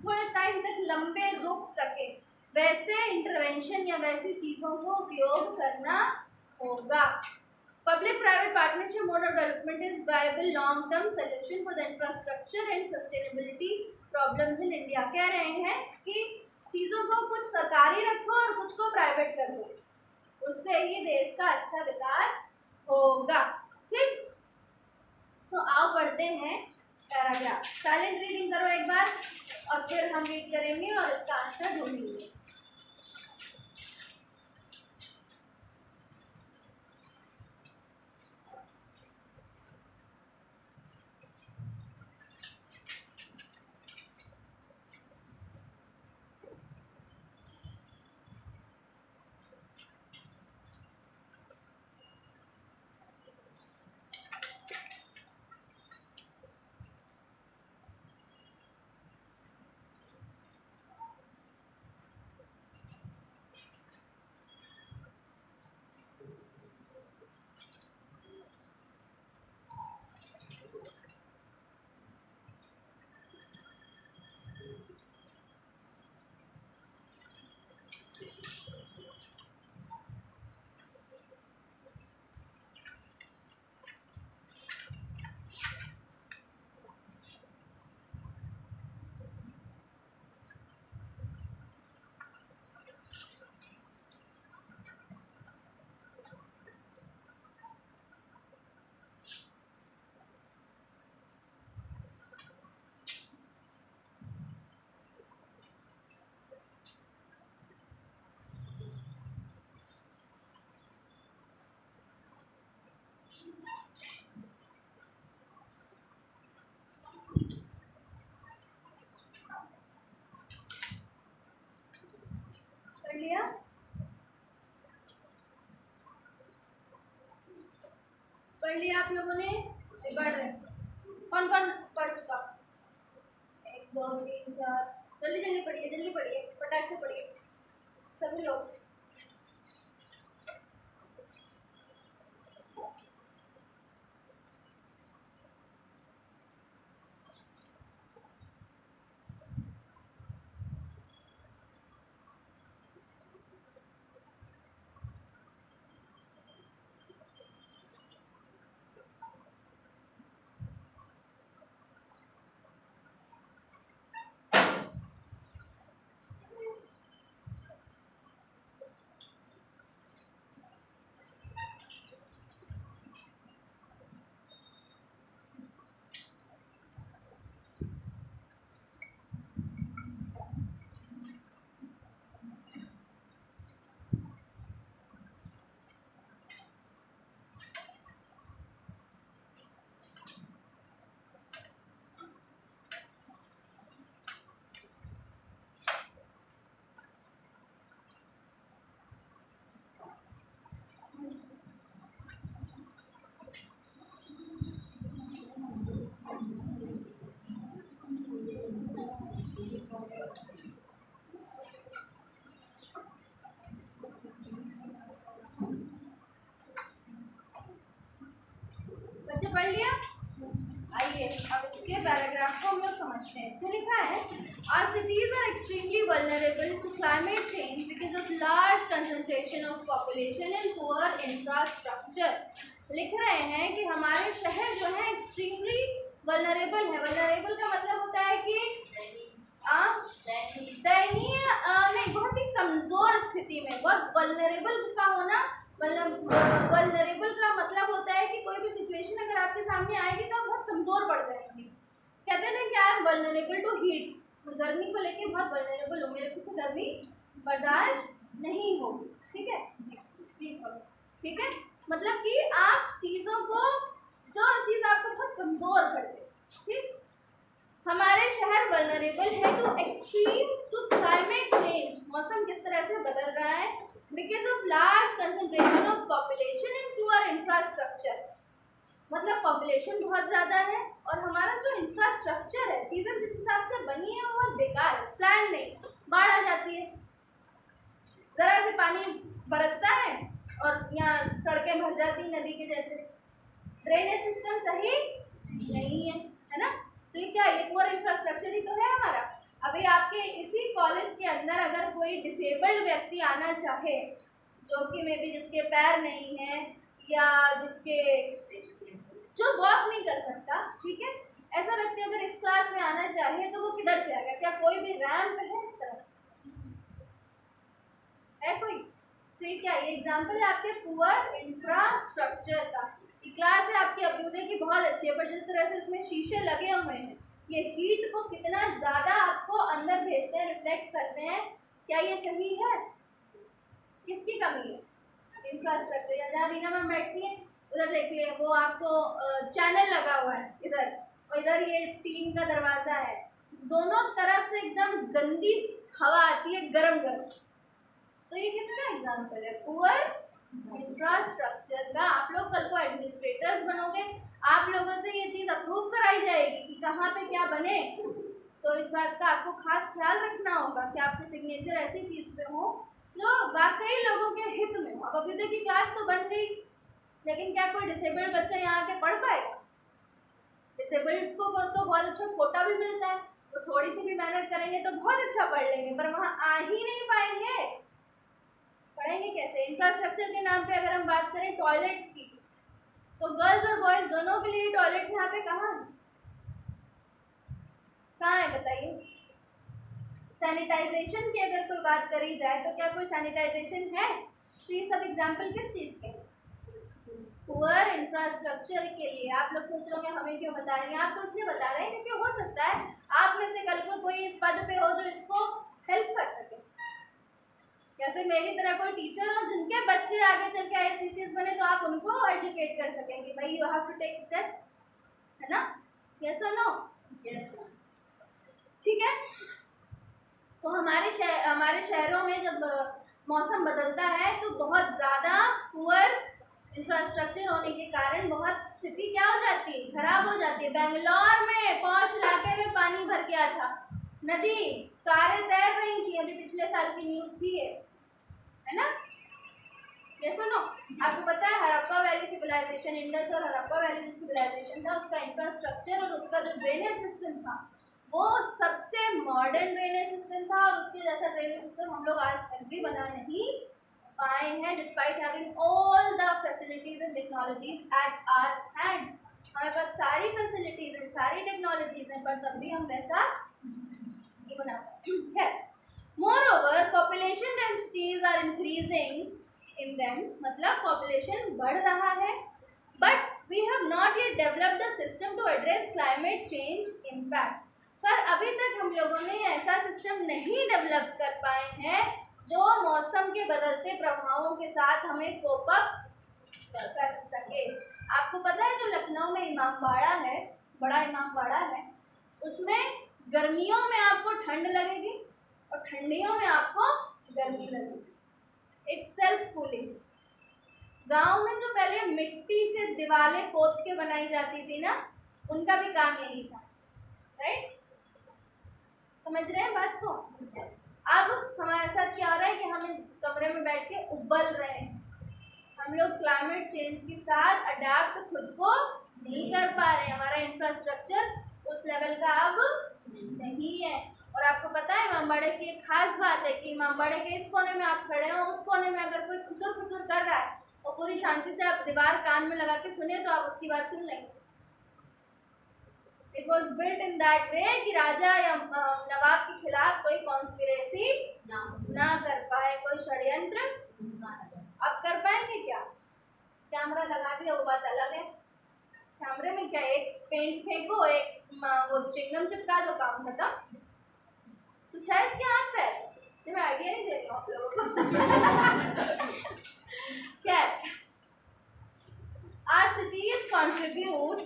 थोड़े टाइम तक लंबे रुक सके, वैसे इंटरवेंशन या वैसी चीज़ों को उपयोग करना होगा। Public private partnership mode of development is viable long term solution for the infrastructure and sustainability problems in India। कह रहे हैं कि चीज़ों को कुछ सरकारी रखो और कुछ को प्राइवेट कर दो, उससे ही देश का अच्छा विकास होगा। ठीक, तो आओ पढ़ते हैं पैराग्राफ। साइलेंट रीडिंग करो एक बार और फिर हम रीड करेंगे और इसका आंसर ढूंढेंगे। पढ़ लिया आप लोगों ने? पढ़ रहे कौन कौन पढ़ चुका? 1 2 3 4, जल्दी जल्दी पढ़िए, जल्दी पढ़िए, फटाक से पढ़िए सभी लोग। बच्चे पढ़ लिया? आइए अब इसके पैराग्राफ को हम लोग समझते हैं। इसमें लिखा है our cities are extremely vulnerable to climate change because of large concentration of population and poor infrastructure। लिख रहे हैं कि हमारे शहर जो है एक्सट्रीमली वल्नरेबल है। वल्नरेबल का मतलब होता है कि दयनीय नहीं, बहुत ही कमजोर स्थिति में। बहुत वल्नरेबल का होना, वल्नरेबल का मतलब होता है कि कोई भी सिचुएशन अगर आपके सामने आएगी तो आप बहुत कमजोर पड़ जाएंगे। कहते हैं कि I am vulnerable to heat, गर्मी को लेके बहुत वल्नरेबल हूँ, मेरे को से गर्मी बर्दाश्त नहीं होगी। ठीक है जी, प्लीज बोलो। ठीक है, मतलब कि आप चीज़ों को, जो चीज़ आपको बहुत कमज़ोर कर दे। ठीक, हमारे शहर वल्नरेबल है to extreme to climate change. मौसम किस तरह से बदल रहा है? Because of large concentration of population in poor infrastructure. मतलब पॉपुलेशन बहुत ज़्यादा है और हमारा जो इंफ्रास्ट्रक्चर है, चीज़ें जिस हिसाब से बनी है वो बहुत बेकार है, प्लान नहीं। बाढ़ आ जाती है, ज़रा से पानी बरसता है और यहाँ सड़कें भर जाती नदी के जैसे। ड्रेनेज सिस्टम सही नहीं है ना? तो ये क्या, ये पुअर इंफ्रास्ट्रक्चर ही तो है हमारा। अभी आपके इसी कॉलेज के अंदर अगर कोई डिसेबल्ड व्यक्ति आना चाहे, जो कि मे बी जिसके पैर नहीं है या जिसके जो वॉक नहीं कर सकता, ठीक है, ऐसा व्यक्ति अगर इस क्लास में आना चाहे तो वो किधर से आएगा? क्या कोई भी रैंप है इस तरफ? है कोई? तो ये क्या, ये एग्जाम्पल है आपके पुअर इंफ्रास्ट्रक्चर का। ये क्लास है आपकी अभ्युदय की, बहुत अच्छी है, पर जिस तरह से इसमें शीशे लगे हुए हैं, ये हीट को कितना ज़्यादा आपको अंदर भेजते हैं, रिफ्लेक्ट करते हैं। क्या ये सही है? किसकी कमी है? इंफ्रास्ट्रक्चर। या जहाँ रीना मैम बैठती है उधर देखिए, वो आपको चैनल लगा हुआ है इधर, और इधर ये टीन का दरवाज़ा है, दोनों तरफ से एकदम गंदी हवा आती है, गरम गरम। तो ये किसका एग्जाम्पल है? पुअर इंफ्रास्ट्रक्चर का। आप लोग कल को एडमिनिस्ट्रेटर्स बनोगे, आप लोगों से ये चीज़ अप्रूव कराई जाएगी कि कहाँ पे क्या बने। तो इस बात का आपको खास ख्याल रखना होगा कि आपके सिग्नेचर ऐसी चीज़ पे हो जो वाकई लोगों के हित में हो। अब अभ्युदय की क्लास तो बन गई, लेकिन क्या कोई डिसेबल्ड बच्चा यहाँ के पढ़ पाएगा? डिसेबल्ड्स को तो बहुत अच्छा कोटा भी मिलता है, तो थोड़ी सी भी मेहनत करेंगे तो बहुत अच्छा पढ़ लेंगे, पर वहाँ आ ही नहीं पाएंगे। पढ़ेंगे कैसे? इंफ्रास्ट्रक्चर के नाम पे अगर हम बात करें टॉयलेट्स की, तो गर्ल्स और बॉयज दोनों के लिए टॉयलेट्स यहाँ पे कहाँ है बताइए? सैनिटाइजेशन की अगर कोई बात करी जाए तो क्या कोई सैनिटाइजेशन है? तो ये सब एग्जाम्पल किस चीज़ के? पुअर इंफ्रास्ट्रक्चर के लिए। आप लोग सोच रहे होंगे हमें क्यों बता रही हैं? आपको इसलिए बता रहे हैं क्योंकि हो सकता है आप में से कल को कोई इस पद पे हो जो इसको हेल्प कर सके, या फिर मेरी तरह कोई टीचर हो जिनके बच्चे आगे चल के IAS बने, तो आप उनको एजुकेट कर सकेंगे। भाई you have to take steps, है ना? यस और नो? यस। ठीक है, तो हमारे शहरों में जब मौसम बदलता है तो बहुत ज़्यादा पुअर इंफ्रास्ट्रक्चर होने के कारण बहुत स्थिति क्या हो जाती है, खराब हो जाती है। बेंगलोर में पौष इलाके में पानी भर गया था, नदी कारें तैर रही थी, अभी पिछले साल की न्यूज़ थी है ना। ये सुनो, आपको पता है हड़प्पा वैली सिविलाइजेशन, इंडस और हड़प्पा वैली जो सिविलाइजेशन था उसका इंफ्रास्ट्रक्चर और उसका जो ड्रेनेज सिस्टम था वो सबसे मॉडर्न ड्रेनेज सिस्टम था, और उसके जैसा ड्रेनेज सिस्टम हम लोग आज तक भी बना नहीं पाए हैं, despite having all the facilities and technologies at our hand. हमारे पास सारी फैसिलिटीज हैं, सारी टेक्नोलॉजीज हैं, पर तब भी हम वैसा नहीं बना पाए। Moreover population densities are increasing in them, मतलब पॉपुलेशन बढ़ रहा है, but we have not yet developed the system to address climate change impact. पर अभी तक हम लोगों ने ऐसा सिस्टम नहीं डेवलप कर पाए हैं जो मौसम के बदलते प्रभावों के साथ हमें कोप अप कर सके। आपको पता है जो लखनऊ में इमामबाड़ा है, बड़ा इमामबाड़ा है, उसमें गर्मियों में आपको ठंड लगेगी और ठंडियों में आपको गर्मी लगेगी। It's self cooling. गांव में जो पहले मिट्टी से दीवारें पोत के बनाई जाती थी ना, उनका भी काम यही था, राइट? समझ रहे हैं बात को? अब हमारे साथ क्या हो रहा है कि हम इस कमरे में बैठ के उबल रहे हैं, हम लोग क्लाइमेट चेंज के साथ अडेप्ट खुद को नहीं कर पा रहे हैं, हमारा इंफ्रास्ट्रक्चर उस लेवल का अब नहीं है। और आपको पता है इमामबाड़े की एक खास बात है कि इमामबाड़े के इस कोने में आप खड़े हो, उस कोने में अगर कोई खुसुर खुसुर कर रहा है और पूरी शांति से आप दीवार कान में लगा के सुने तो आप उसकी बात सुन लेंगे। It was built in that way कि राजा या नवाब के खिलाफ कोई कॉन्स्पिरेसी ना कर पाए, कोई षड्यंत्र। अब कर पाएंगे क्या? कैमरा लगा दिया वो बात अलग है, कैमरे में क्या एक पेंट फेंको, एक वो चिंगम चिपका दो, काम खत्म। कुछ है इसके हाथ पे? मैं आइडिया नहीं दे रही हूँ आप लोगों को। क्या our cities contribute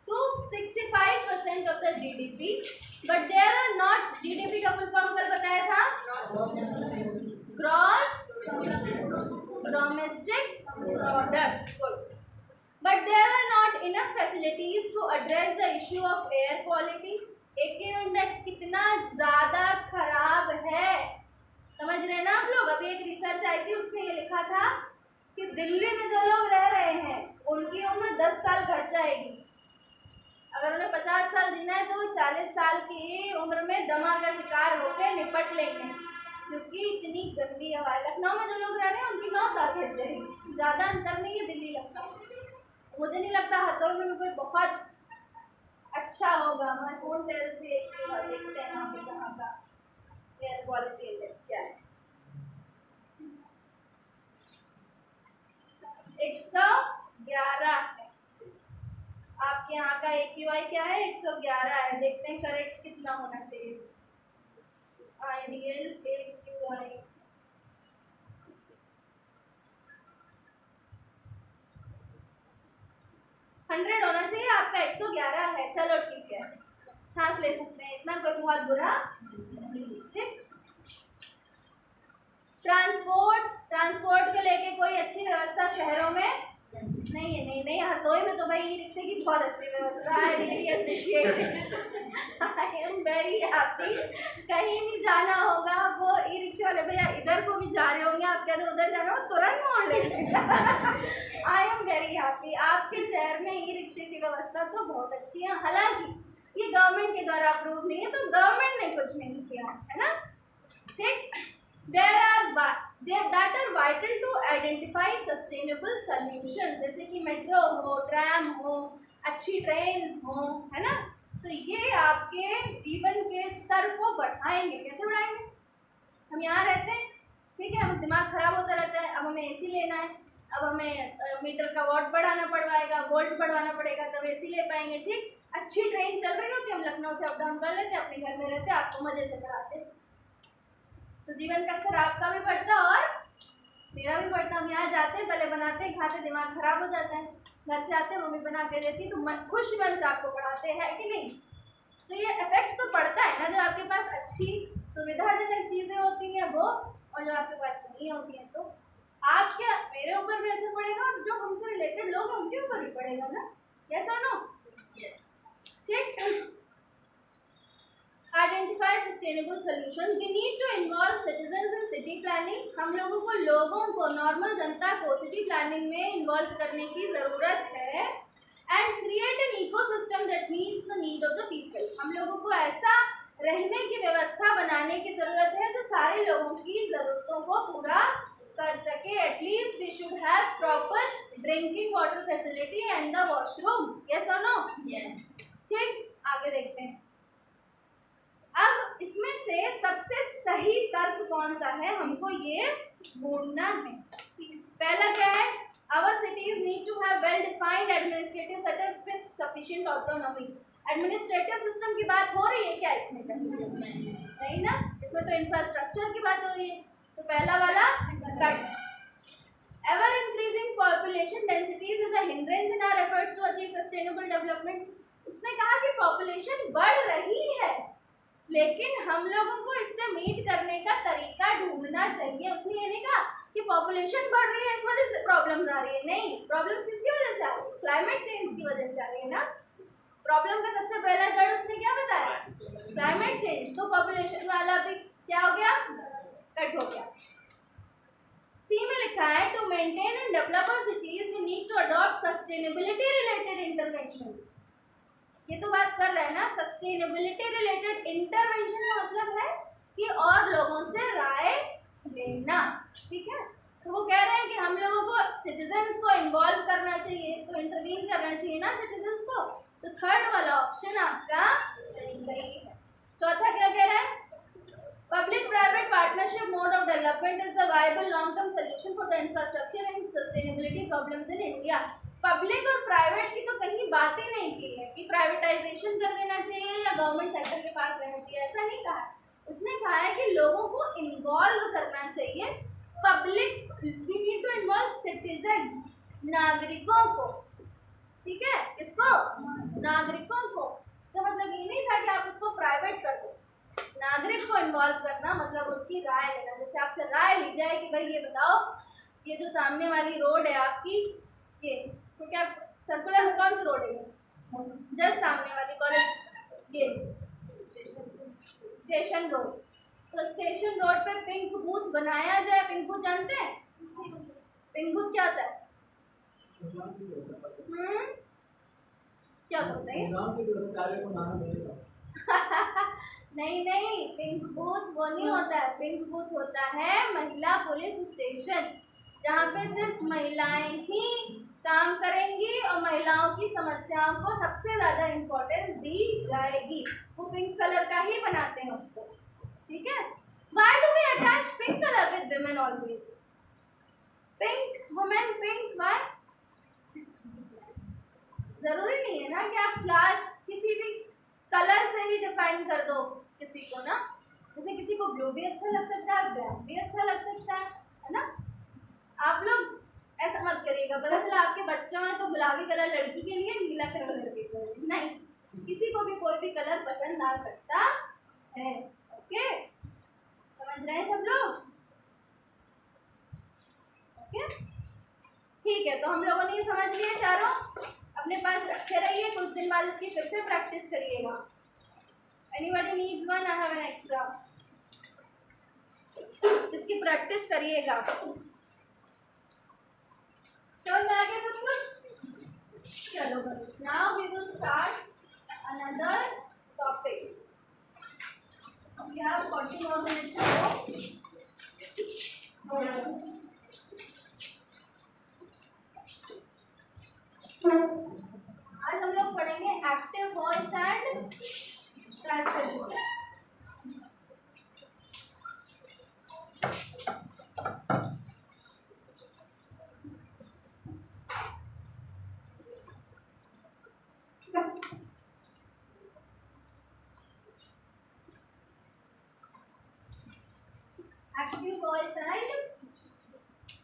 to 65% of the GDP, but there are not, GDP का फुल फॉर्म कल बताया था, gross domestic product, good, but there are not enough facilities to address the issue of air quality। AQ index कितना ज़्यादा खराब है, समझ रहे हैं ना आप लोग? अभी एक रिसर्च आई थी, उसमें ये लिखा था कि दिल्ली में जो लोग रह रहे हैं उनकी उम्र 10 साल घट जाएगी। अगर उन्हें 50 साल जीना है तो 40 साल की उम्र में दमा का शिकार होकर निपट लेंगे, क्योंकि इतनी गंदी हवा है। लखनऊ में जो लोग रह रहे हैं उनकी 9 साल घट जाएगी, ज़्यादा अंतर नहीं है दिल्ली लखनऊ। मुझे नहीं लगता हरदोई में कोई बहुत अच्छा होगा। मैं फोन टेल्स भी देखते हैं वहाँ पे कहाँ का एयर क्वालिटी इंडेक्स क्या है। 111 है। आपके यहाँ का AQI क्या है? 111 है। देखते हैं करेक्ट कितना होना चाहिए। आइडियल AQI 100 होना चाहिए, आपका 111 है। चलो ठीक है, सांस ले सकते हैं, इतना कोई बहुत बुरा नहीं। ठीक, ट्रांसपोर्ट को लेके कोई अच्छी व्यवस्था शहरों में नहीं है। नहीं हरदोई में तो भाई ई रिक्शे की बहुत अच्छी व्यवस्था है। Really appreciate, I am very happy. कहीं भी जाना होगा वो ई रिक्शे वाले भैया इधर को भी जा रहे होंगे, आप कहते उधर जा रहे हो तुरंत मोड़ लेंगे। I am very happy. आपके शहर में ई रिक्शे की व्यवस्था तो बहुत अच्छी है। हालांकि ये गवर्नमेंट के द्वारा अप्रूव नहीं है, तो गवर्नमेंट ने कुछ नहीं किया है ना। ठीक, that are vital to identify sustainable solutions, जैसे कि मेट्रो हो, ट्रैम हो, अच्छी ट्रेन हो, है ना। तो ये आपके जीवन के स्तर को बढ़ाएंगे। कैसे बढ़ाएंगे? हम यहाँ रहते हैं, ठीक है, हम दिमाग खराब होता रहता है, अब हमें AC लेना है, अब हमें मीटर का वॉट बढ़ाना पड़वाएगा, वोल्ट बढ़वाना पड़ेगा, तब AC ले पाएंगे। ठीक, अच्छी ट्रेन चल रही होती है, हम लखनऊ से अप डाउन कर लेते, अपने घर में रहते, आपको मजे से कराते, तो जीवन का स्तर आपका भी बढ़ता और मेरा भी बढ़ता। हम यहाँ जाते हैं, पहले बनाते हैं, खाते, दिमाग खराब हो जाता है, घर से आते हैं, मम्मी बना के देती, तो खुश मन से आपको पढ़ाते हैं कि नहीं। तो ये इफेक्ट तो पड़ता है ना, जब आपके पास अच्छी सुविधाजनक चीज़ें होती हैं वो, और जब आपके पास नहीं होती हैं तो आप क्या मेरे ऊपर भी असर पड़ेगा और जो हमसे रिलेटेड लोग हैं उनके ऊपर भी पड़ेगा ना, यस और नो? ठीक। Identify sustainable solution, we need to involve citizens in city planning. हम लोगों को नॉर्मल जनता को सिटी प्लानिंग में इन्वॉल्व करने की जरूरत है। And create an ecosystem that meets the need of the people. हम लोगों को ऐसा रहने की व्यवस्था बनाने की जरूरत है जो सारे लोगों की जरूरतों को पूरा कर सके। At least we should have proper drinking water facility and the washroom, yes और नो? यस। ठीक, आगे देखते हैं। अब इसमें से सबसे सही तर्क कौन सा है हमको ये ढूंढना है। पहला क्या है? Our cities need to have well-defined administrative setup with sufficient autonomy. Administrative system की बात हो रही है क्या इसमें? नहीं ना, इसमें तो इंफ्रास्ट्रक्चर की बात हो रही है। तो पहला वाला cut. Ever increasing population densities is a hindrance in our efforts to achieve sustainable development. उसने कहा कि पॉपुलेशन बढ़ रही है लेकिन हम लोगों को इससे मीट करने का तरीका ढूंढना चाहिए। उसने ये नहीं कहा कि पॉपुलेशन बढ़ रही है इस वजह से प्रॉब्लम्स आ रही है। नहीं, प्रॉब्लम्स किसकी वजह से आ रही है? क्लाइमेट चेंज की वजह से आ रही है ना। प्रॉब्लम का सबसे पहला जड़ उसने क्या बताया? Climate change. तो पॉपुलेशन वाला भी क्या हो गया? कट हो गया। सी में लिखा है to maintain and develop our cities we need to adopt sustainability related intervention. ये तो बात कर रहे हैं ना, सस्टेनेबिलिटी रिलेटेड इंटरवेंशन का मतलब है कि और लोगों से राय लेना। ठीक है, तो वो कह रहे हैं कि हम लोगों को सिटीजन्स को इन्वॉल्व करना चाहिए, तो इंटरवीन करना चाहिए ना सिटीजन्स को। तो थर्ड वाला ऑप्शन आपका सही है। चौथा क्या कह रहा है? Public private partnership mode of development is the viable long term solution for the infrastructure and sustainability problems in India. Public और प्राइवेट की तो कहीं बात ही नहीं की है कि प्राइवेटाइजेशन कर देना चाहिए या गवर्नमेंट सेक्टर के पास रहना चाहिए, ऐसा नहीं कहा। उसने कहा है कि लोगों को इन्वॉल्व करना चाहिए। Public, we need to involve citizen, नागरिकों को। ठीक है, किसको? नागरिकों को। इसका मतलब ये नहीं था कि आप उसको प्राइवेट कर दो। नागरिक को इन्वॉल्व करना मतलब उनकी राय लेना। जैसे आपसे राय ली जाए कि भाई ये बताओ, ये जो सामने वाली रोड है आपकी, ये इसको क्या सर्कुलर कौन सी रोड है? जस्ट सामने वाली कॉलेज, ये स्टेशन रोड। तो स्टेशन रोड पे पिंक बूथ बनाया जाए। पिंक बूथ जानते हैं? पिंक बूथ क्या होता है? क्या होता है? नहीं नहीं, पिंक बूथ वो नहीं होता है। पिंक बूथ होता है महिला पुलिस स्टेशन, जहाँ पे सिर्फ महिलाएं ही काम करेंगी और महिलाओं की समस्याओं को सबसे ज़्यादा इम्पोर्टेंस दी जाएगी। वो पिंक कलर का ही बनाते हैं उसको। ठीक है, why do we attach pink colour with women always? Pink women, pink, why? जरूरी नहीं है ना कि आप क्लास किसी भी कलर से ही डिफाइन कर दो किसी को ना। जैसे किसी को ब्लू भी अच्छा लग सकता है, ब्लैक भी अच्छा लग सकता है ना। आप लोग ऐसा मत करिएगा, पता चला आपके बच्चों में तो गुलाबी कलर लड़की के लिए, नीला कलर लड़के के लिए। नहीं, किसी को भी कोई भी कलर पसंद आ सकता है। ओके, समझ रहे हैं सब लोग? ओके, ठीक है। तो हम लोगों ने ये समझ लिया, चारों अपने पास रखे रहिए। कुछ दिन बाद इसकी फिर से प्रैक्टिस करिएगा। Anybody needs one? I have an extra. इसकी प्रैक्टिस करिएगा। समझ में आ गया सब कुछ? चलो, now we will start another topic. We have 40 more minutes to go. आज हम लोग पढ़ेंगे active voice and passive voice. Active voice and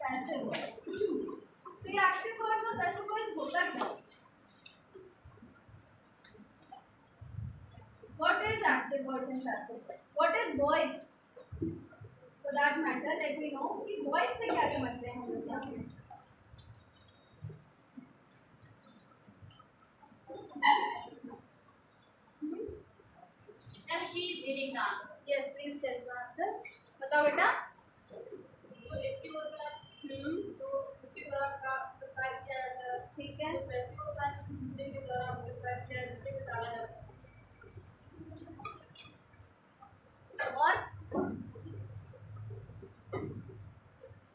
passive voice. तो ये एक्टिव वॉइस और पैसिव वॉइस होता क्या? What is active voice and passive voice? What is voice? For that matter, let me know कि voice से क्या समझते हैं हम बताओ बेटा। ठीक है, और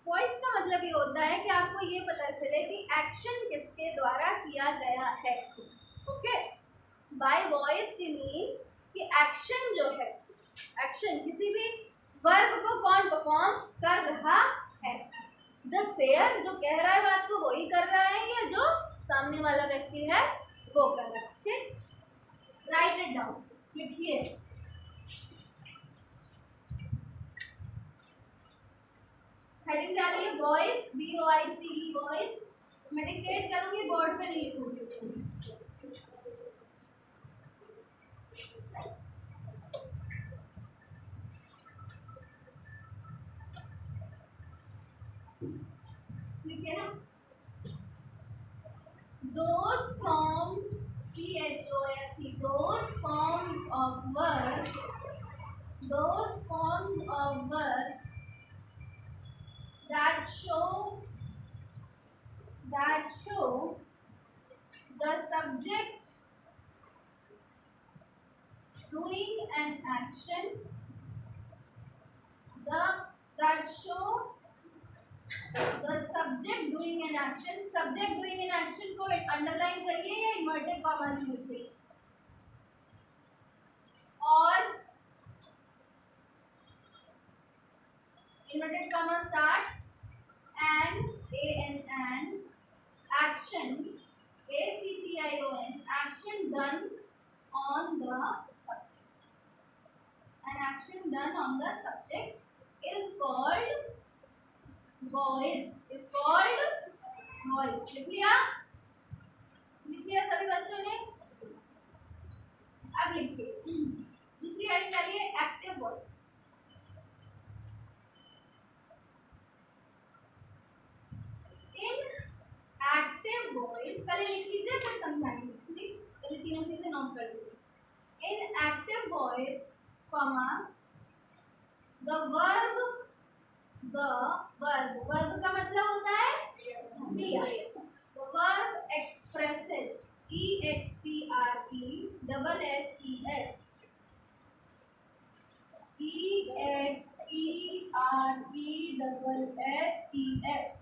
वॉइस का मतलब ये होता है कि आपको ये पता चले कि एक्शन किसके द्वारा किया गया है। ओके, बाय वॉइस की मीन कि एक्शन जो है, एक्शन किसी भी वर्ब को कौन परफॉर्म कर रहा है। द सेयर जो कह रहा है बात को वही कर रहा है या जो सामने वाला व्यक्ति है वो कर रहा है। ठीक, राइट इट डाउन, लिखिए। हेडिंग डालिए वॉइस, VOICE वॉइस। मैं डिक्टेट करूंगी, बोर्ड पे नहीं लिखूंगी। लिखिए ना, those forms, THOSE, those forms of work, those forms of work that show the subject doing an action, that show the subject doing an action, subject doing an action को underline करिए या inverted commas में लिखिए, और inverted comma start and action, ACTION, action done on the subject, an action done on the subject is called voice, is called voice। लिख लिया सभी बच्चों ने। अब लिखिए दूसरी हेडिंग डालिए एक्टिव वॉइस। एक्टिव वॉइस पहले लिख लीजिए फिर समझाएंगे। ठीक, पहले तीनों चीजें नोट कर लीजिए। इन एक्टिव वॉइस कॉमा वर्ब का मतलब होता है क्रिया। Verb expresses, EXPRESSES,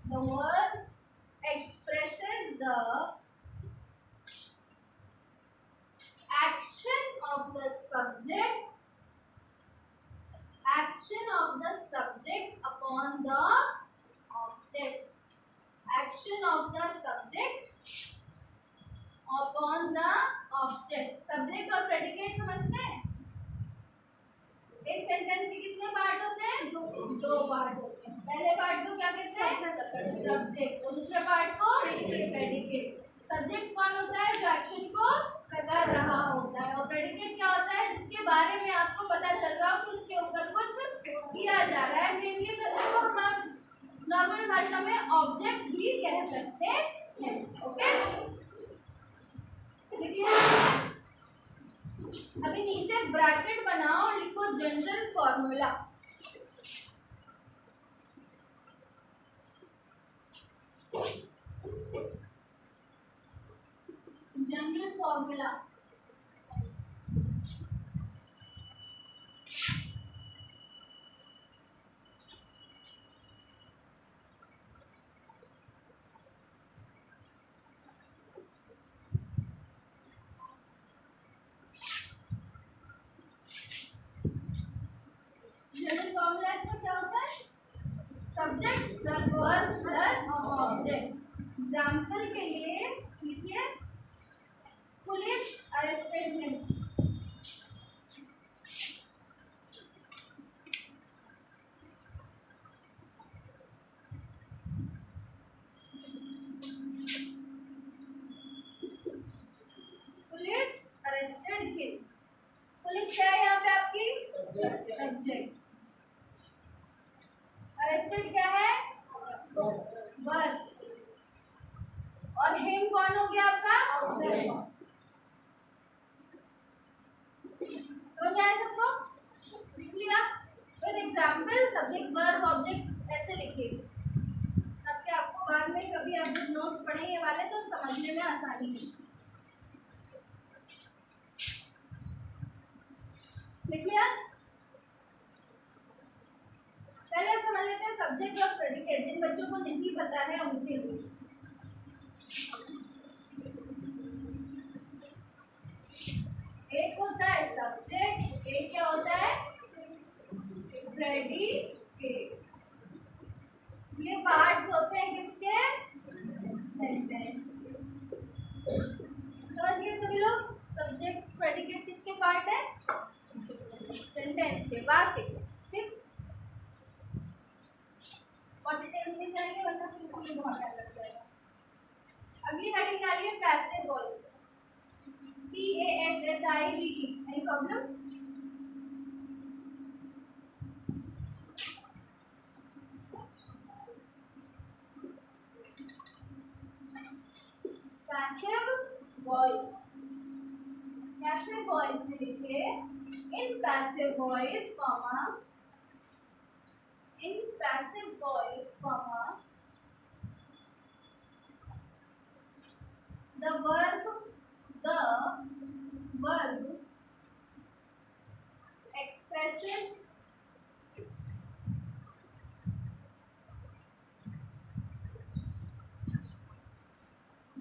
the verb expresses the action of the subject upon the object, action of the subject upon the object। Subject और प्रेडिकेट समझते हैं? एक सेंटेंस के कितने पार्ट होते हैं? दो पार्ट होते हैं। पहले पार्ट को क्या कहते हैं? सब्जेक्ट, और दूसरे पार्ट को प्रेडिकेट। सब्जेक्ट कौन होता है? जो एक्शन को कर रहा होता है, और प्रेडिकेट क्या होता है? जिसके बारे में आपको पता चल रहा हो कि उसके ऊपर कुछ किया जा रहा है। मेनली तो इसको हम नॉर्मल भाषा में ऑब्जेक्ट भी कह सकते हैं। ओके, देखिए अभी नीचे ब्रैकेट बनाओ और लिखो जनरल फॉर्मूला। जनरल फॉर्मूला इसका क्या होता है? Subject plus verb plus object. Example के लिए लिखिए police arrested him. Police arrested him. Police क्या है यहाँ पे आपकी? सब्जेक्ट। अरेस्टेड क्या है? वर्ब। और हिम कौन हो गया आपका? ऑब्जेक्ट। अब जब नोट्स पढ़े ये वाले तो समझने में आसानी है। लिख लिया? पहले समझ लेते हैं सब्जेक्ट और प्रेडिकेट। जिन बच्चों को नहीं पता है उनके लिए एक होता है सब्जेक्ट, एक क्या होता है प्रेडिकेट। ये पार्ट्स होते हैं किसके? सेंटेंस। समझ गए सभी लोग? सब्जेक्ट प्रेडिकेट किसके पार्ट है? सेंटेंस के। बाकी ठीक और डिटेल में जाएंगे वरना फिर बहुत टाइम लग जाएगा। अगली हेडिंग डालिए passive voice, PASSIVE। Any problem? Passive voice, passive voice में लिखिए in passive voice comma, in passive voice comma the verb expresses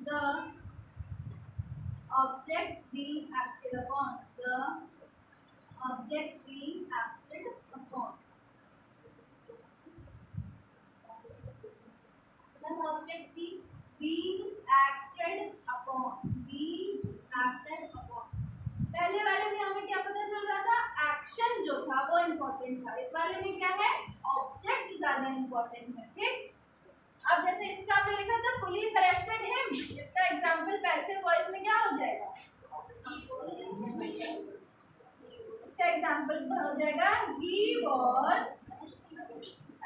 the object being acted upon, the object being acted upon, the object being acted upon, being acted upon। पहले वाले में हमें क्या पता चल रहा था? एक्शन जो था वो इम्पोर्टेंट था। इस वाले में क्या है? ऑब्जेक्ट ज्यादा इम्पोर्टेंट है। ठीक, अब जैसे इसका आपने लिखा था पुलिस अरेस्टेड हिम, इसका एग्जांपल पैसिव वॉइस में क्या हो जाएगा? इसका एग्जांपल हो जाएगा he was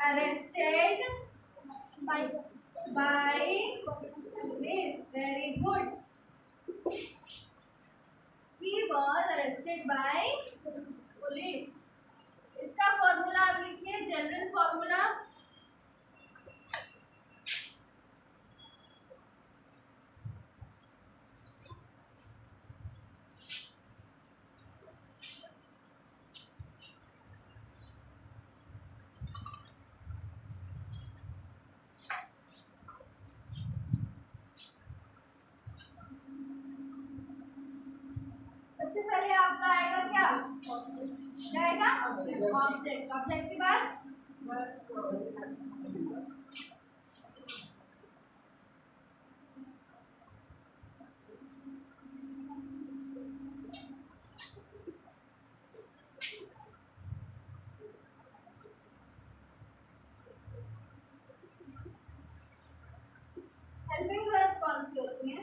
arrested bye police. Very good. He was arrested by police। इसका फॉर्मूला आप लिखिए, जनरल फॉर्मूला सबसे पहले आपका आएगा क्या? क्या आएगा? ऑब्जेक्ट। ऑब्जेक्ट के बाद हेल्पिंग वर्ब कौन सी होती है?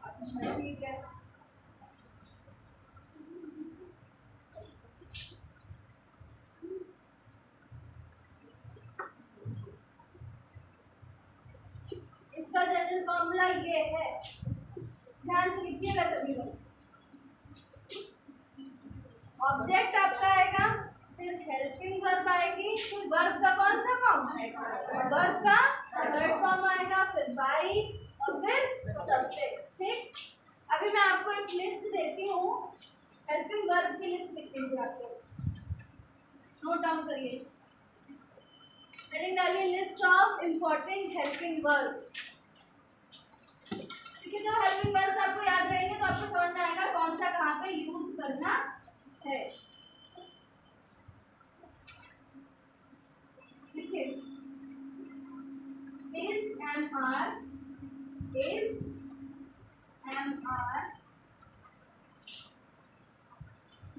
अच्छा ठीक है। इसका जनरल फॉर्मूला ये है, ध्यान से लिखिएगा सभी लोग। ऑब्जेक्ट आपका आएगा, फिर हेल्पिंग वर्ब आएगी, फिर वर्ब का कौन सा फॉर्म? वर्ब का थर्ड फॉर्म आएगा, फिर बाई और फिर सब्जेक्ट। ठीक, अभी मैं आपको एक लिस्ट देती हूँ, हेल्पिंग वर्ब की लिस्ट लिख दीजिए। आपको नोट डाउन करिए, हेडिंग डालिए list of important helping verbs. ठीक है, तो हेल्पिंग वर्ब्स आपको याद रहेंगे तो आपको समझ में आएगा कौन सा कहाँ पे यूज करना है। देखिए, is MR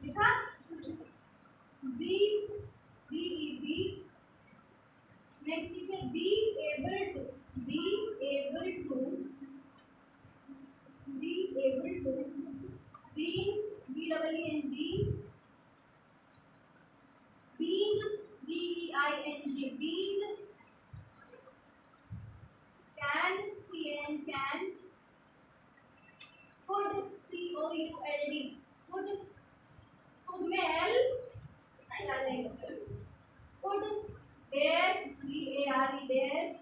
लिखा, BEB, नेक्स्ट लिखिए be able to, be able to, being, BEENG, being, BEING, being, can, can, could, COULD, could में L नहीं डालेंगे, could, dare, DARE, D-A-R-E, dare.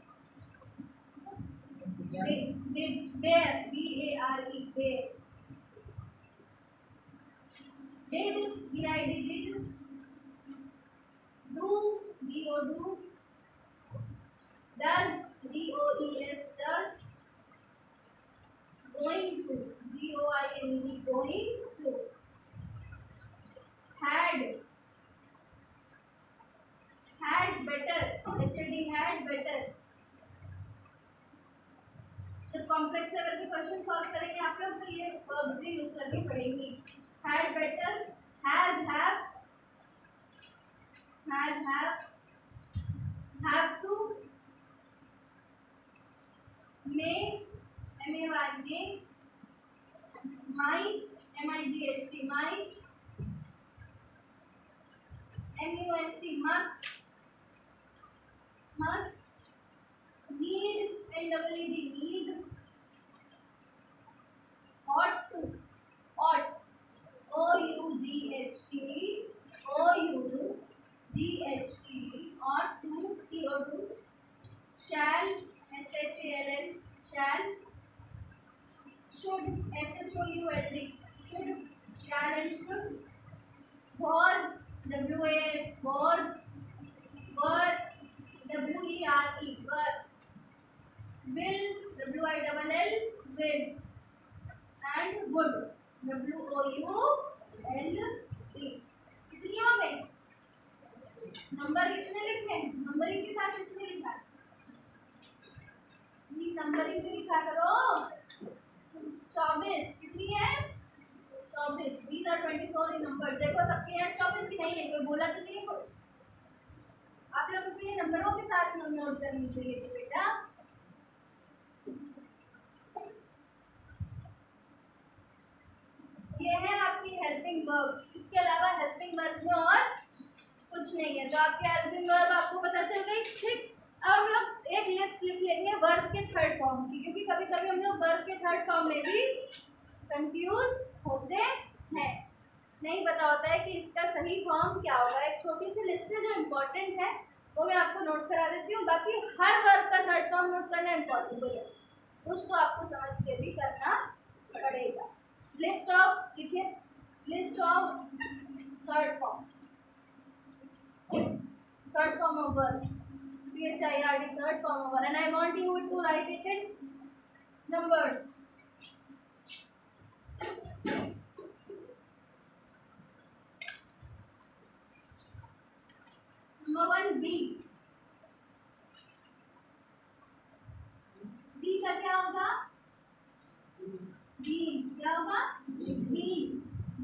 Dare, D-A-R-E, dare. Did, D-I-D, did. Do, D-O, do. Does, D-O-E-S, does. Going to, G-O-I-N-G, going to. Had better, H-A-D, had better. जब complex level के question solve करेंगे आप लोग तो ये verbs भी use करनी पड़ेंगी. Had better, has have to, may, M-A-Y, may, might, M-I-G-H-T, might, M-U-S-T, must, need, N-E-E-D, need, ought to, ought, O-U-G-H-T, ought to, T-O-2, shall, S-H-A-L-L, shall, should, S-H-O-U-L-D, should, shall and should, was, W-A-S, was, were, W-E-R-E, were, will, W-I-L-L, will, and would, W-O-U-L-D. कितनी हो गई? Number किसने लिखे? Numbering के साथ किसने लिखा? Numbering से लिखा करो. 24 कितनी है? 24. These are 24 in numbers. देखो सबके यहाँ 24 की नहीं है, कोई बोला तो नहीं कुछ. आप लोगों को ये नंबरों के साथ नोट करनी चाहिए थी बेटा. ये है आपकी हेल्पिंग वर्ब्स. इसके अलावा हेल्पिंग वर्ब्स में और कुछ नहीं है. तो आपके हेल्पिंग वर्ब आपको पता चल गई. ठीक, अब हम लोग एक लिस्ट लिख लेंगे वर्ब के थर्ड फॉर्म की, क्योंकि कभी कभी हम लोग वर्ब के थर्ड फॉर्म में भी कंफ्यूज होते हैं. नहीं पता होता है कि इसका सही फॉर्म क्या होगा. एक छोटी सी लिस्ट है जो इम्पोर्टेंट है, वो मैं आपको नोट करा देती हूँ. बाकी हर वर्ब का थर्ड फॉर्म नोट करना इम्पॉसिबल है, कुछ तो आपको समझ के भी करना पड़ेगा. लिस्ट ऑफ, लिखिए, list of third form of verb, THIRD, third form of verb, and I want you to write it in numbers. Number 1, B. B का क्या होगा? B क्या होगा?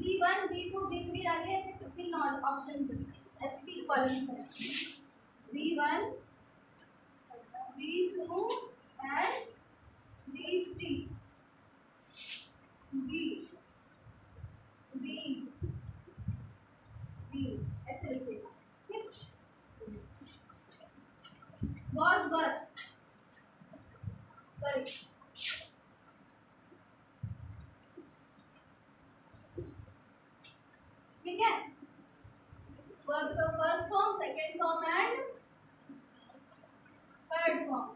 B1, B2, B3 डालिए. ऐसे 15 ऑप्शन ऐसे 3 कॉलम है. B1, B2 and B3. B ऐसे लिखिएगा. ठीक, was were, करें. ठीक है, वर्ब का first form, second form and third form.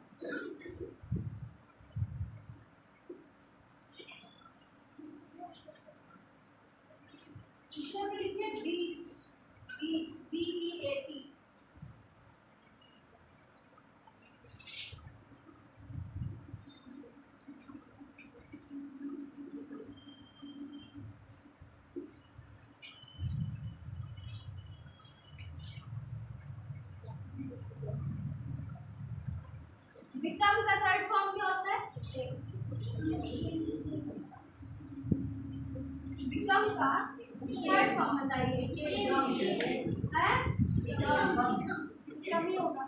इसमें भी लिखिए बीच, BEAT. बिकम का थर्ड फॉर्म क्या होता है? बिकम का थर्ड फॉर्म बताइए. कमी होगा.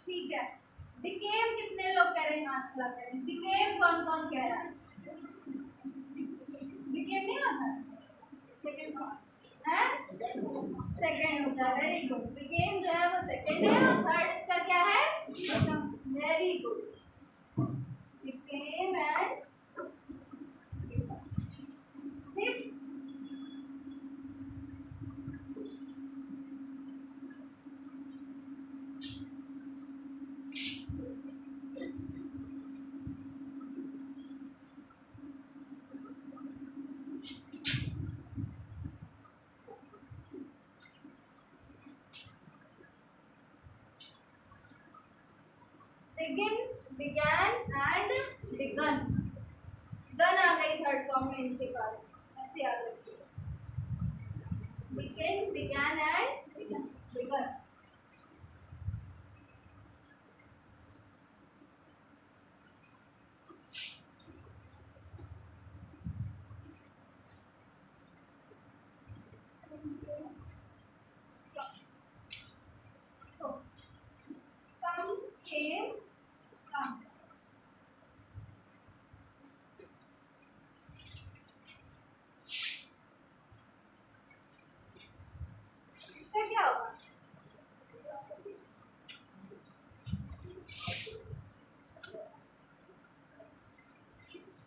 ठीक है. बिकेम कितने लोग कह रहे हैं? हाथ खड़ा करें. बिकेम कौन कौन कह रहा है? बिकेम नहीं होता, सेकंड फॉर्म है, सेकंड होता है. Very good. बिकेम जो है वो सेकंड है और थर्ड इसका क्या है? Very good. बिकेम एंड ठीक. Begin, began and begun. Gun आ गई थर्ड फॉर्म में इनके पास, ऐसे याद रखिए। Begin, began and begun. came, come। इसका क्या होगा?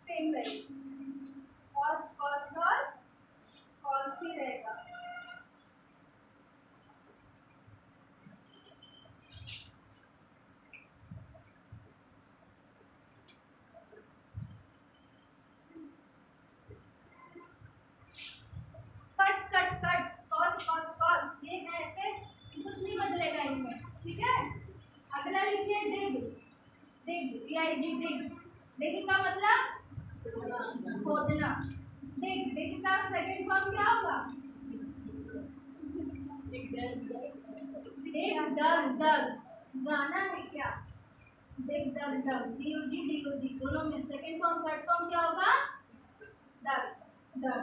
सेम रहेगा, कॉस्ट कॉस्ट और कॉस्ट ही रहेगा। कुछ नहीं बदलेगा इनमें, ठीक है। अगला लिखिए डिग, डिग DIG डिग। डिग का मतलब खोदना। डिग, डिग का सेकंड फॉर्म क्या होगा? डिग डग, डग गाना है क्या? डिग डग डग, DUG दोनों में सेकंड फॉर्म थर्ड फॉर्म क्या होगा? डग, डग।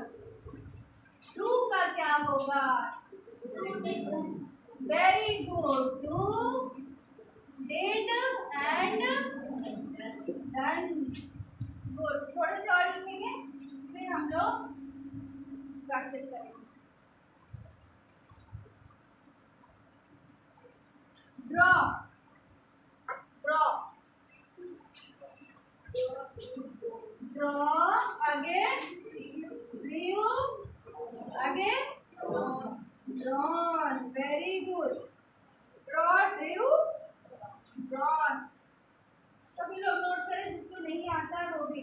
डू का क्या होगा? Very good, do, did and done. Good, थोड़े से और लिखेंगे फिर हम लोग प्रैक्टिस करेंगे। ड्रॉ, ड्रॉ, ड्रॉ, आगे ड्रू, आगे drawn. Very good, draw, Drew, drawn. सभी लोग नोट करें, जिसको नहीं आता है वो भी।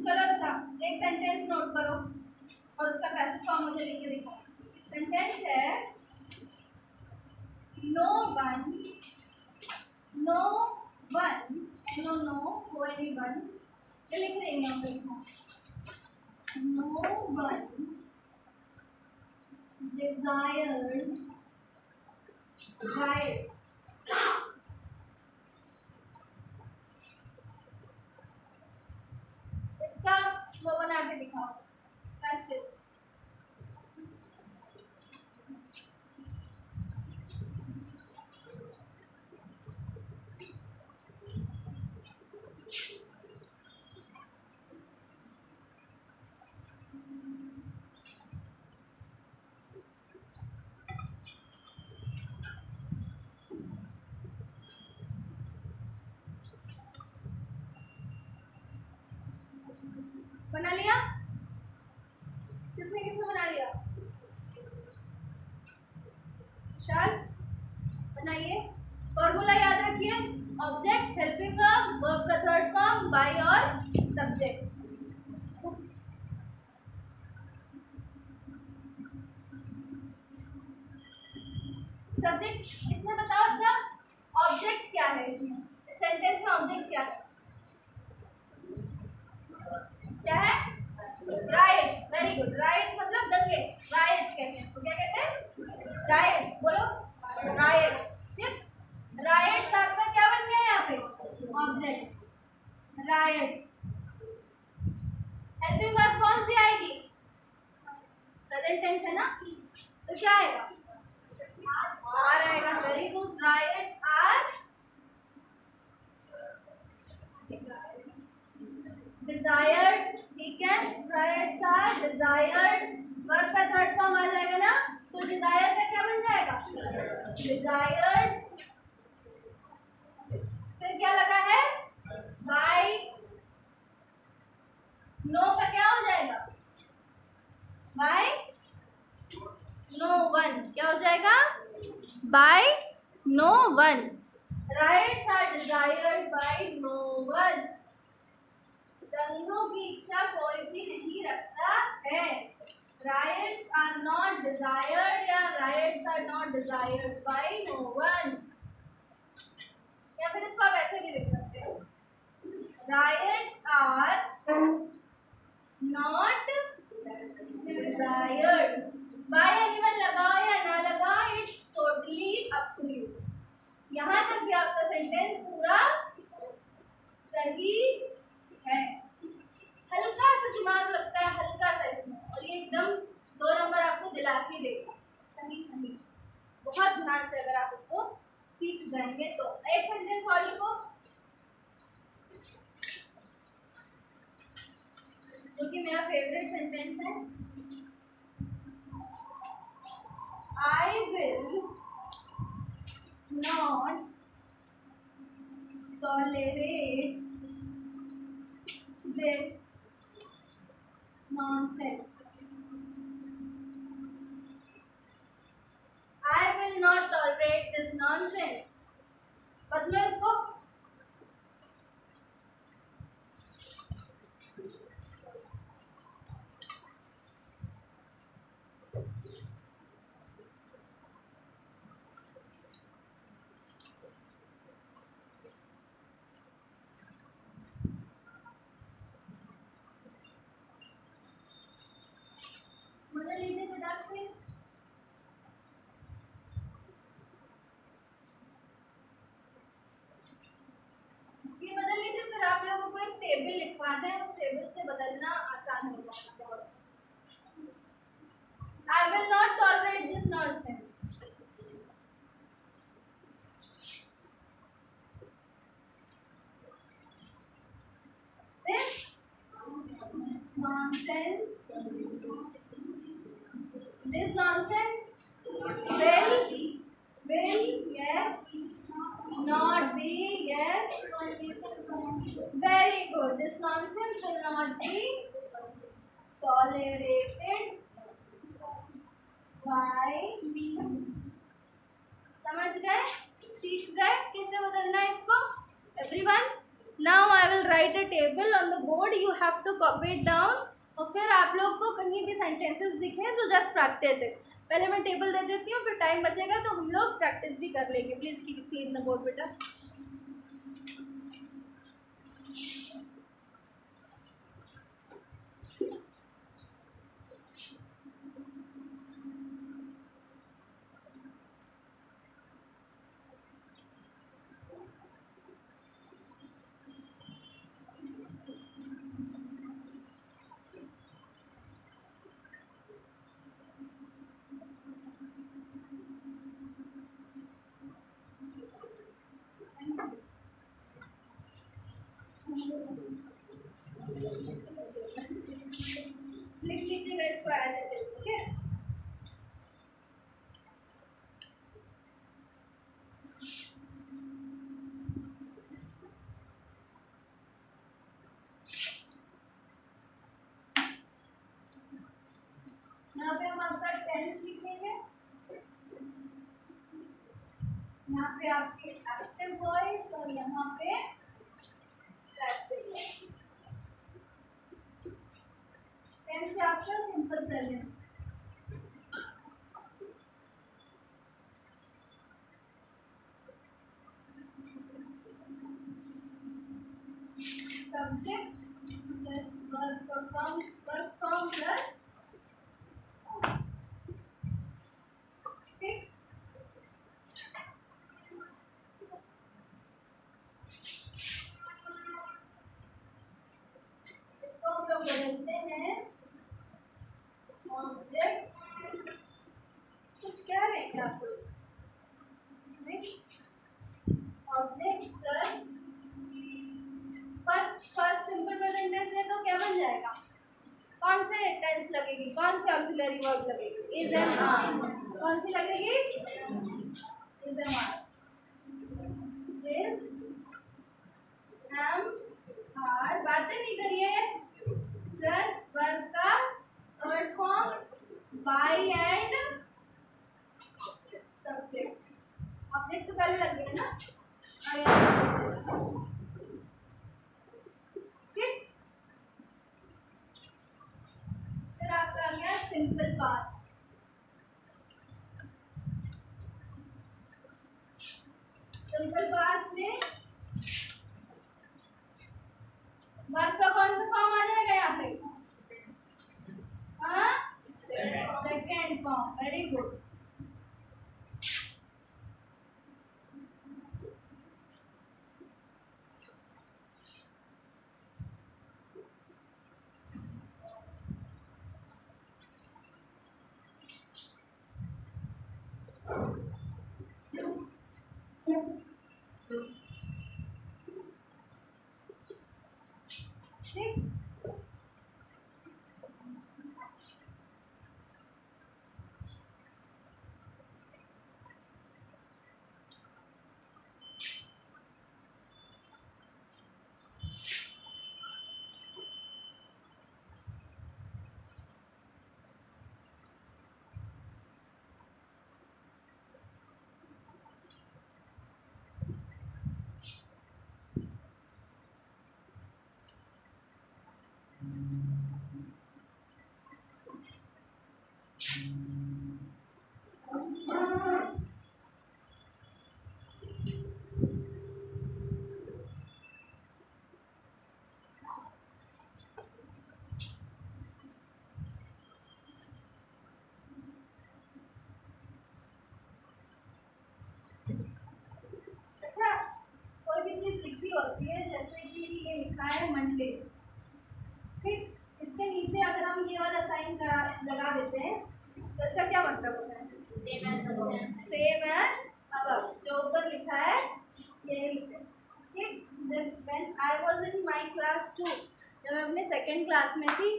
चलो अच्छा, एक सेंटेंस नोट करो और उसका पैसिव फॉर्म मुझे लिख के दिखाओ। सेंटेंस है no one, no one, no no हो एनी वन, ये लिख रही हूँ मैं। नो वन desires rights, इसका वो बना के दिखाओ कैसे। बना लिया? किसने किसने बना लिया? शाल बनाइए। फॉर्मूला याद रखिए, ऑब्जेक्ट, हेल्पिंग वर्ब, वर्ब का थर्ड फॉर्म, बाय और सब्जेक्ट। सब्जेक्ट इसमें बताओ। अच्छा, ऑब्जेक्ट क्या है इसमें? सेंटेंस में ऑब्जेक्ट क्या है? क्या है? राइट्स। वेरी गुड, राइट्स मतलब दंगे, राइट्स कहते हैं इसको। क्या कहते हैं? राइट्स। बोलो, राइट्स। ठीक, राइट्स आपका क्या बन गया यहाँ पे? Object, rights. हेल्पिंग वर्ब कौन सी आएगी? प्रेजेंट टेंस है ना, तो क्या आएगा? आर आएगा। Very good, rights are desired. ठीक है, राइट्स आर डिजायर्ड। वर्ब का थर्ड फॉर्म आ जाएगा ना, तो डिजायर का क्या बन जाएगा? डिजायर्ड। फिर क्या लगा है? बाय। नो का क्या हो जाएगा? By no one. क्या हो जाएगा? By no one. Rights are desired by no one. दंगों की इच्छा कोई भी नहीं रखता है। राइट्स आर नॉट डिजायर्ड या rights are not desired by no one, या फिर इसको आप ऐसे भी लिख सकते हो, rights are not desired by anyone. लगाओ या ना लगाओ, it's totally up to you. यहाँ तक भी आपका सेंटेंस पूरा सही है। हल्का सा दिमाग लगता है, हल्का सा इसमें, और ये एकदम 2 नंबर आपको दिला के देगा। सही सही, बहुत ध्यान से अगर आप इसको सीख जाएंगे तो। एक सेंटेंस और लिखो जो कि मेरा फेवरेट सेंटेंस है। I will not tolerate this nonsense. I will not tolerate this nonsense. बदलो इसको। बदल लीजिए फटाक से। ये बदल लीजिए, फिर आप लोगों को एक टेबल लिखवा दें, उस टेबल से बदलना आसान हो जाएगा। I will not tolerate this nonsense. This nonsense. This nonsense will yes, not be yes. Very good. This nonsense will not be tolerated by me. समझ गए, सीख गए कैसे बदलना है इसको? Everyone, now I will write a table on the board. You have to copy it down. और फिर आप लोग को कहीं भी सेंटेंसेस दिखे तो जस्ट प्रैक्टिस है। पहले मैं टेबल दे देती हूँ, फिर टाइम बचेगा तो हम लोग प्रैक्टिस भी कर लेंगे। प्लीज़ क्लीन द बोर्ड बेटा। लिख लीजिएगा इसको एज इट इज, ठीक है? यहाँ पे हम आपका टेंस लिखेंगे, यहाँ पे आपके एक्टिव वॉइस और यहाँ पे पैसिव वॉइस। टेंस से आपका simple present, subject plus verb का फॉर्म, फर्स्ट फॉर्म प्लस ठीक। इसको हम लोग बदलते हैं ऑब्जेक्ट, कुछ कह रहे हैं आप लोग? Object plus first simple present tense है तो क्या बन जाएगा? कौन से टेंस लगेगी, कौन से ऑक्सिलरी वर्ब लगेगी? Is and are. कौन सी लगेगी? Is and are. Is am are, बातें नहीं करिए, प्लस वर्ब का third form by and subject. Object तो पहले लग गया ना, ठीक। अच्छा, कोई भी चीज लिखी होती है, जैसे कि ये लिखा है मंडे, ठीक, इसके नीचे अगर हम ये वाला साइन करा लगा देते हैं तो इसका क्या मतलब होता है? Same as above. जो ऊपर लिखा है यही लिखते हैं, ठीक। When I was in my class 2, जब मैं अपने सेकंड क्लास में थी,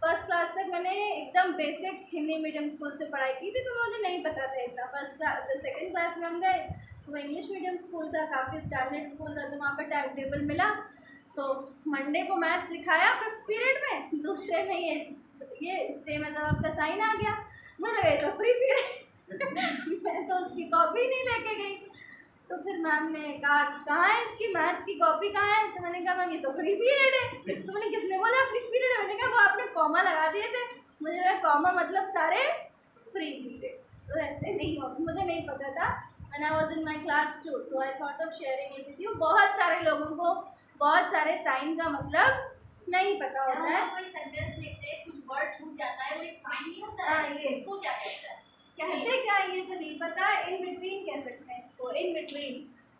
फर्स्ट क्लास तक मैंने एकदम बेसिक हिंदी मीडियम स्कूल से पढ़ाई की थी, तो मुझे नहीं पता था इतना। फर्स्ट क्लास जब सेकंड क्लास में हम गए तो वो इंग्लिश मीडियम स्कूल था, काफ़ी स्टैंडर्ड स्कूल था, तो वहाँ पर टाइम टेबल मिला, तो मंडे को मैथ्स लिखाया 5th पीरियड में, दूसरे में ये इससे मतलब आपका साइन आ गया। मुझे लगा तो फ्री पीरियड मैं तो उसकी कॉपी नहीं लेके गई। तो फिर मैम ने कहा कि कहाँ है इसकी मैथ्स की कॉपी कहाँ है? तो मैंने कहा मैम ये तो फ्री पीरियड है। तो मैंने किसने बोला फ्री पीरियड है? मैंने कहा वो आपने कॉमा लगा दिए थे। मुझे लगा कॉमा मतलब सारे फ्री पीरियड, तो ऐसे नहीं हो, मुझे नहीं पता था। And I was in my class 2, so I thought of sharing it with you. बहुत सारे लोगों को बहुत सारे साइन का मतलब नहीं पता होता है। कोई सेंटेंस लिखते हैं, कुछ वर्ड छूट जाता है, वो एक साइन नहीं होता है। हाँ, ये इसको क्या कहते हैं? कहते क्या, ये तो नहीं पता। इन बिटवीन कह सकते हैं इसको, इन बिटवीन,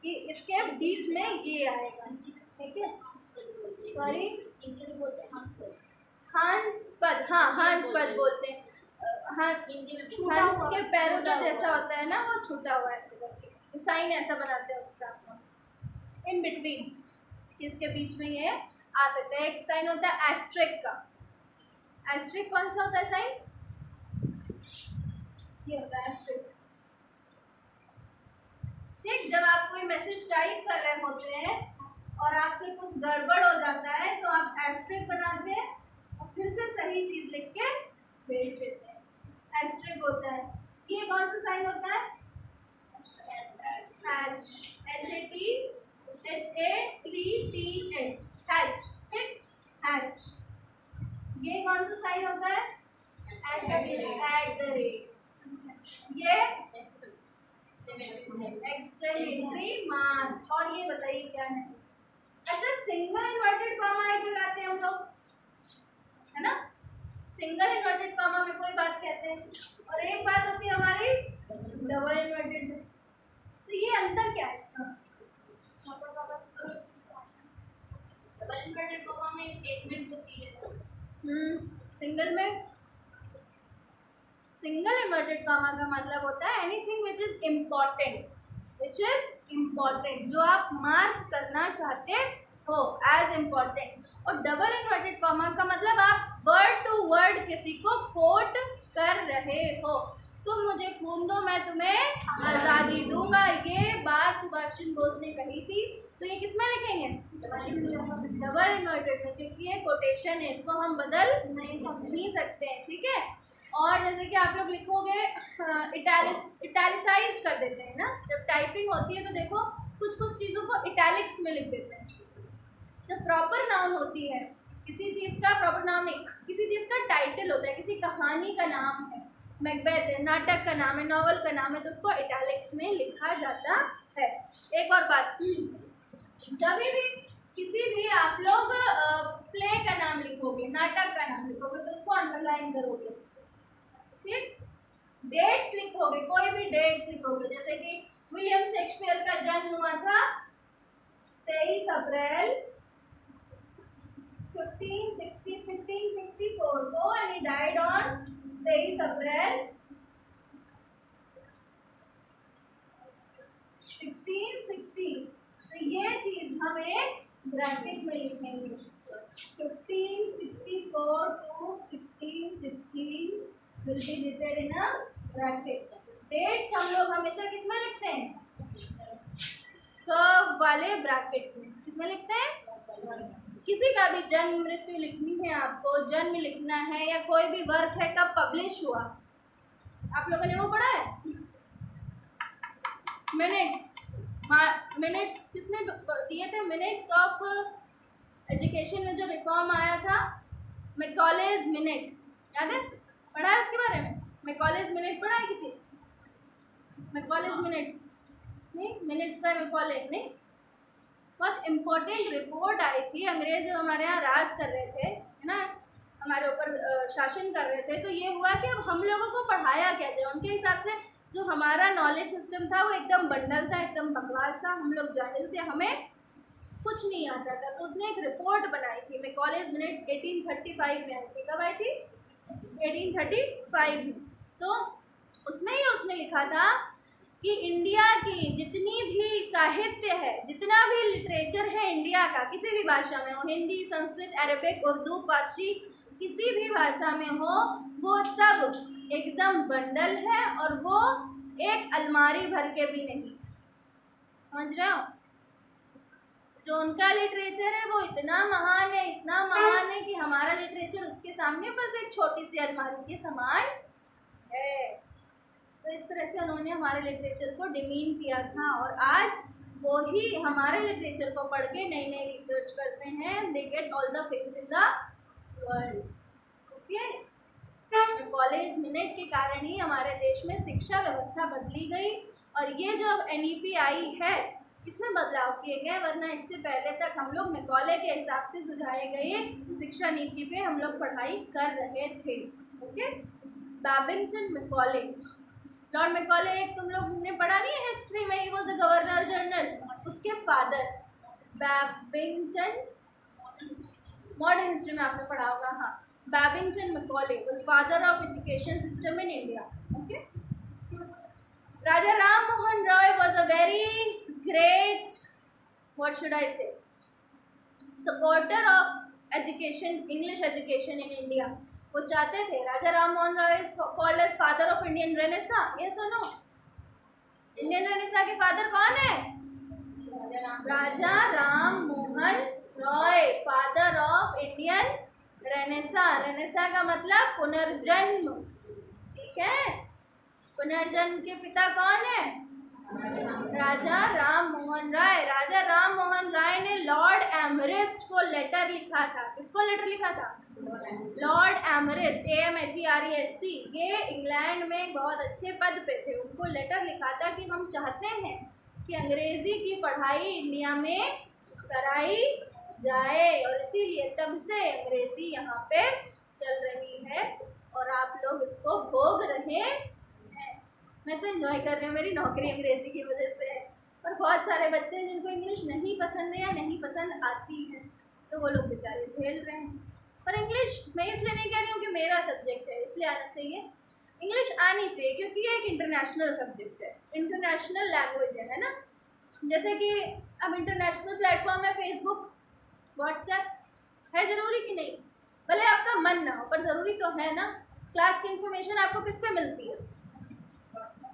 कि इसके बीच में ये आएगा, ठीक है। सॉरी, हिंदी में बोलते हैं हंस हंसपद, हाँ हंसपद बोलते हैं। हाँ, हिंदी में हंस के पैरों का जैसा होता है ना, वो छूटा हुआ ऐसे करके साइन ऐसा बनाते हैं उसका। इन बिटवीन, किसके बीच में ये आ सकता है। एक साइन होता है एस्ट्रिक का। एस्ट्रिक कौन सा होता है साइन? ये होता है एस्ट्रिक, ठीक। जब आप कोई मैसेज टाइप कर रहे होते हैं और आपसे कुछ गड़बड़ हो जाता है तो आप एस्ट्रिक बनाते हैं और फिर से सही चीज लिख के भेज देते हैं। एस्ट्रिक होता है। ये कौन सा साइन होता है? हैच, HATCH, हैच, ठीक, हैच। ये कौन सा साइन होता है? At the rate. ये एक्सक्लेमेटरी मार्क। और ये बताइए क्या है? अच्छा, सिंगल इन्वर्टेड कॉमा एक लगाते हैं हम लोग, है ना। सिंगल इन्वर्टेड कॉमा में कोई बात कहते हैं, और एक बात होती है हमारी डबल इन्वर्टेड में। तो ये अंतर क्या है इसका? डबल इन्वर्टेड कॉमा में स्टेटमेंट होती है। सिंगल में, सिंगल इन्वर्टेड कॉमा का मतलब होता है anything which is important, which is important, जो आप मार्क करना चाहते हो एज इम्पोर्टेंट। और डबल इन्वर्टेड कॉमा का मतलब आप वर्ड टू वर्ड किसी को कोट कर रहे हो। तुम मुझे खून दो, मैं तुम्हें आज़ादी दूंगा, ये बात सुभाष चंद्र बोस ने कही थी। तो ये किस में लिखेंगे? डबल इन्वर्टेड में, क्योंकि ये कोटेशन है, इसको हम बदल नहीं सकते हैं, ठीक है। और जैसे कि आप लोग लिखोगे इटैलिसाइज कर देते हैं ना, जब टाइपिंग होती है तो देखो कुछ कुछ चीज़ों को इटैलिक्स में लिख देते हैं। जब प्रॉपर नाउन होती है, किसी चीज़ का प्रॉपर नाउन नहीं, किसी चीज़ का टाइटल होता है, किसी कहानी का नाम है, मैकबेथ है, नाटक का नाम है, नॉवल का नाम है, तो उसको इटैलिक्स में लिखा जाता है। एक और बात, जब भी किसी भी आप लोग प्ले का नाम लिखोगे, नाटक का नाम लिखोगे, तो उसको अंडरलाइन करोगे, ठीक। डेट्स लिखोगे, कोई भी डेट्स लिखोगे, जैसे कि विलियम शेक्सपियर का जन्म हुआ था 23 अप्रैल 1554 को, एंड ही डाइड ऑन 23 अप्रैल 16 16, तो ये चीज हम एक ब्रैकेट में लिखेंगे। 1564 to 1616 will be written in a bracket। Dates हम लोग हमेशा किस में लिखते हैं? कर्व वाले ब्रैकेट में। किसमें लिखते हैं? किसी का भी जन्म मृत्यु लिखनी है आपको, जन्म लिखना है या कोई भी वर्क है कब पब्लिश हुआ, आप लोगों ने वो पढ़ा है? मिनट्स, मिनट्स किसने दिए थे? मिनट्स ऑफ एजुकेशन में जो रिफॉर्म आया था, मैकॉलेज मिनट, याद है? पढ़ा है उसके बारे में? मैकॉलेज मिनट पढ़ा है किसी? मैकॉलेज मिनट नहीं, मिनट्स बाय मैकॉले नहीं। बहुत इम्पोर्टेंट रिपोर्ट आई थी। अंग्रेज जब हमारे यहाँ राज कर रहे थे, है ना, हमारे ऊपर शासन कर रहे थे, तो ये हुआ कि अब हम लोगों को पढ़ाया क्या जाए। उनके हिसाब से जो हमारा नॉलेज सिस्टम था वो एकदम बंडल था, एकदम बकवास था, हम लोग जाहिल थे, हमें कुछ नहीं आता था। तो उसने एक रिपोर्ट बनाई थी, मैकॉलेज मिनट 1835 में आई थी। कब आई थी? 1835। तो उसमें ही उसने लिखा था कि इंडिया की जितनी भी साहित्य है, जितना भी लिटरेचर है इंडिया का, किसी भी भाषा में हो, हिंदी, संस्कृत, अरबिक, उर्दू, पारसी, किसी भी भाषा में हो, वो सब एकदम बंडल है और वो एक अलमारी भर के भी नहीं। समझ रहे हो? जो उनका लिटरेचर है वो इतना महान है, इतना महान है कि हमारा लिटरेचर उसके सामने बस एक छोटी सी अलमारी के समान है। तो इस तरह से उन्होंने हमारे लिटरेचर को डिमीन किया था और आज वो ही हमारे लिटरेचर को पढ़ के नई नई रिसर्च करते हैं। They get all the fame in the world. Okay, college minute के कारण ही हमारे देश में शिक्षा व्यवस्था बदली गई। और ये जो अब NEP आई है, इसमें बदलाव किए गए, वरना इससे पहले तक हम लोग मैकॉले के हिसाब से सुझाए गए शिक्षा नीति पे हम लोग पढ़ाई कर रहे थे। Okay, Babington Macaulay, lord Macaulay, एक तुम लोग ने पढ़ा नहीं है हिस्ट्री में, he was a governor general, उसके फादर बैबिंगटन, मॉडर्न हिस्ट्री में आपने पढ़ा होगा। हाँ, Babington Macaulay was father of education system in India. Okay, Raja Ram Mohan Roy was a very great, what should I say, supporter of education, English education in India। वो चाहते थे, Raja Ram Mohan Roy is called as father of Indian Renaissance, yes or no? Indian Renaissance के father कौन है? Raja Ram Mohan Roy, father of Indian renaissance. Renaissance का मतलब पुनर्जन्म, ठीक है? पुनर्जन्म के पिता कौन है? राजा राम मोहन राय। राजा राम मोहन राय ने लॉर्ड एमरिस्ट को लेटर लिखा था। किसको लेटर लिखा था? Lord Amherst, AMHEREST। ये इंग्लैंड में बहुत अच्छे पद पे थे। उनको लेटर लिखा था कि हम चाहते हैं कि अंग्रेज़ी की पढ़ाई इंडिया में कराई जाए और इसीलिए तब से अंग्रेज़ी यहाँ पे चल रही है और आप लोग इसको भोग रहे हैं। मैं तो एंजॉय कर रही हूँ, मेरी नौकरी अंग्रेज़ी की वजह से है। और बहुत सारे बच्चे हैं जिनको इंग्लिश नहीं पसंद है या नहीं पसंद आती है, तो वो लोग बेचारे झेल रहे हैं। पर इंग्लिश मैं इसलिए नहीं कह रही हूँ कि मेरा सब्जेक्ट है इसलिए आना चाहिए, इंग्लिश आनी चाहिए क्योंकि ये एक इंटरनेशनल सब्जेक्ट है, इंटरनेशनल लैंग्वेज है ना। जैसे कि अब इंटरनेशनल प्लेटफॉर्म है फेसबुक, व्हाट्सएप, है ज़रूरी कि नहीं? भले आपका मन ना हो पर ज़रूरी तो है ना। क्लास की इन्फॉर्मेशन आपको किस पे मिलती है?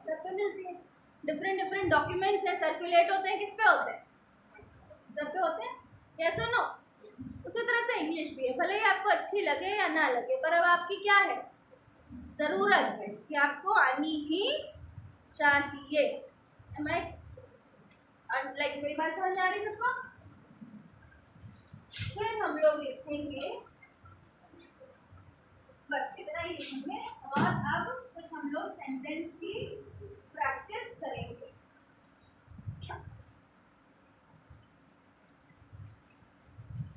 सब पे मिलती है। डिफरेंट डॉक्यूमेंट्स है, सर्कुलेट होते हैं, किस पे होते हैं? सब पे होते हैं, यस और नो? उसी तरह से इंग्लिश भी है, भले ही आपको अच्छी लगे या ना लगे, पर अब आपकी क्या है? ज़रूरत है कि आपको आनी ही चाहिए। लाइक मेरी बात समझ आ रही सबको? फिर हम लोग लिखेंगे, बस इतना ही लिखेंगे और अब कुछ हम लोग सेंटेंस की प्रैक्टिस करेंगे।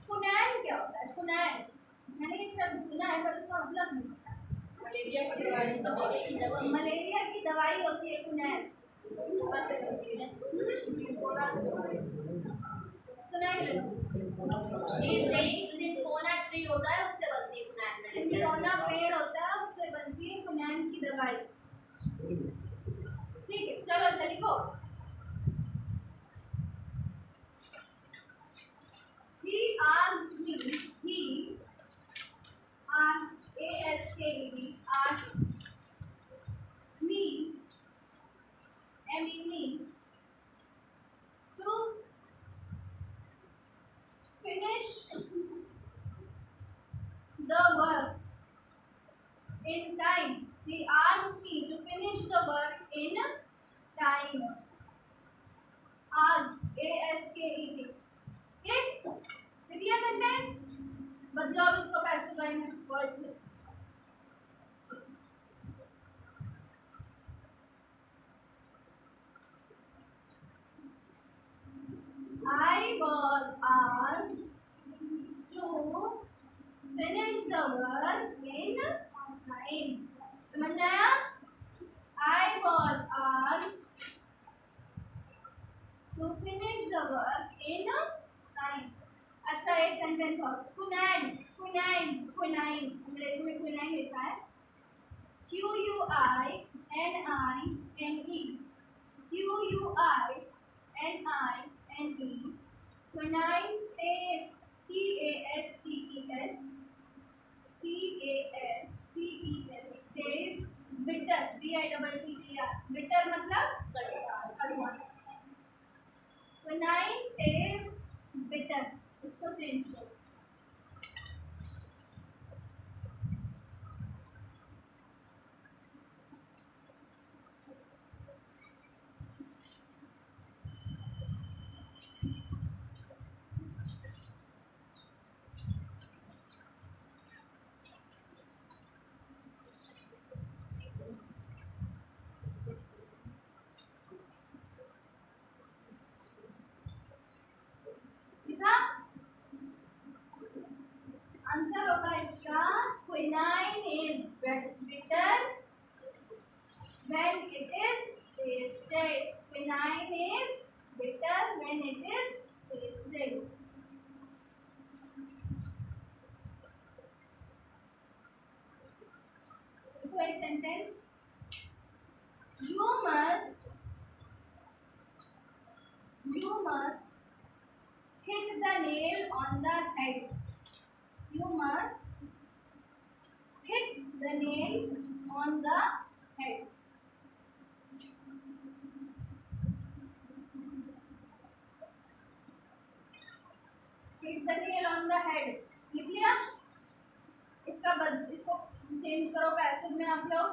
कुनैन क्या होता है? कुनैन मैंने एक शब्द सुना है पर इसका मतलब नहीं पता। मलेरिया की दवाई होती है कुनैन। सिंकोना ट्री होता है उससे बनती है कुनैन। सिंकोना पेड़ होता है उससे बनती है कुनैन की दवाई। ठीक है, चलो अच्छा लिखो। to finish the work in time. He asked me to finish the work in time. Asked, A-S-K-E-D. ठीक, लिख लिया सेंटेंस? बदलो अब इसको पैसिफाई में वर्ड्स में. I was asked to finish the work in time. समझ में आया? I was asked to finish the work in time. अच्छा, एक सेंटेंस और. क्विनाइन, क्विनाइन, क्विनाइन, अंग्रेजी में क्विनाइन लिखा है Q-U-I-N-I-N-E. Q-U-I-N-I-N-E. Quinine taste, T-A-S-T-E-S, T-A-S-T-E-S, taste bitter, B-I-T-T-E-R. bitter मतलब कड़वा. Quinine tastes bitter. इसको चेंज करो. आंसर होगा इसका quinine is bitter when it is tasted. Quinine is bitter when it is tasted. देखो एक sentence. You must hit the nail on the head. You must hit the nail on the head. Hit the nail on the head. लिख लिया? इसको change करो passive में आप लोग.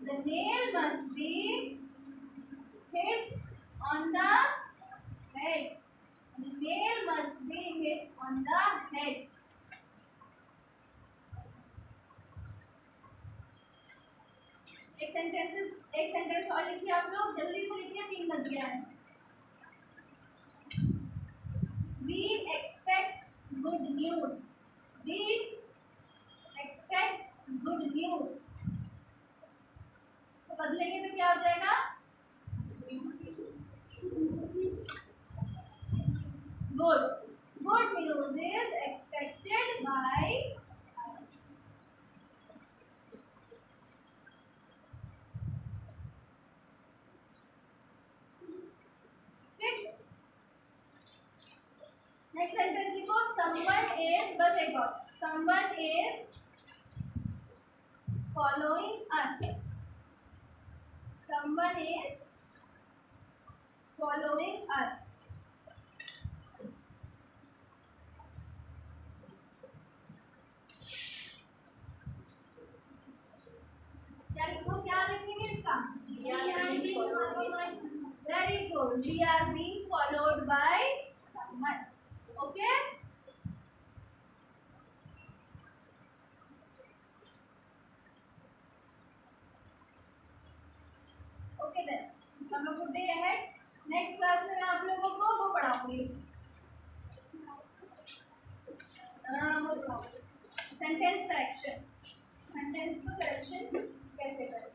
The nail must be hit on the head. The nail must be hit on the head. एक sentence और लिखिए आप लोग. जल्दी से लिखिए, 3 बज गया है. We expect good news. We expect good news. इसको बदलेंगे तो क्या हो जाएगा? Good. Good news is expected by us. ठीक. नेक्स्ट सेंटेंस लिखो. Someone is, बस एक और. Someone is following us. Someone is following us. क्या लिखेंगे इसका? Very good. We are being followed by someone. Okay. Okay then. Have a good day ahead. Next class में मैं आप लोगों को वो पढ़ाऊंगी. Sentence correction. सेंटेंस को करेक्शन कैसे करें.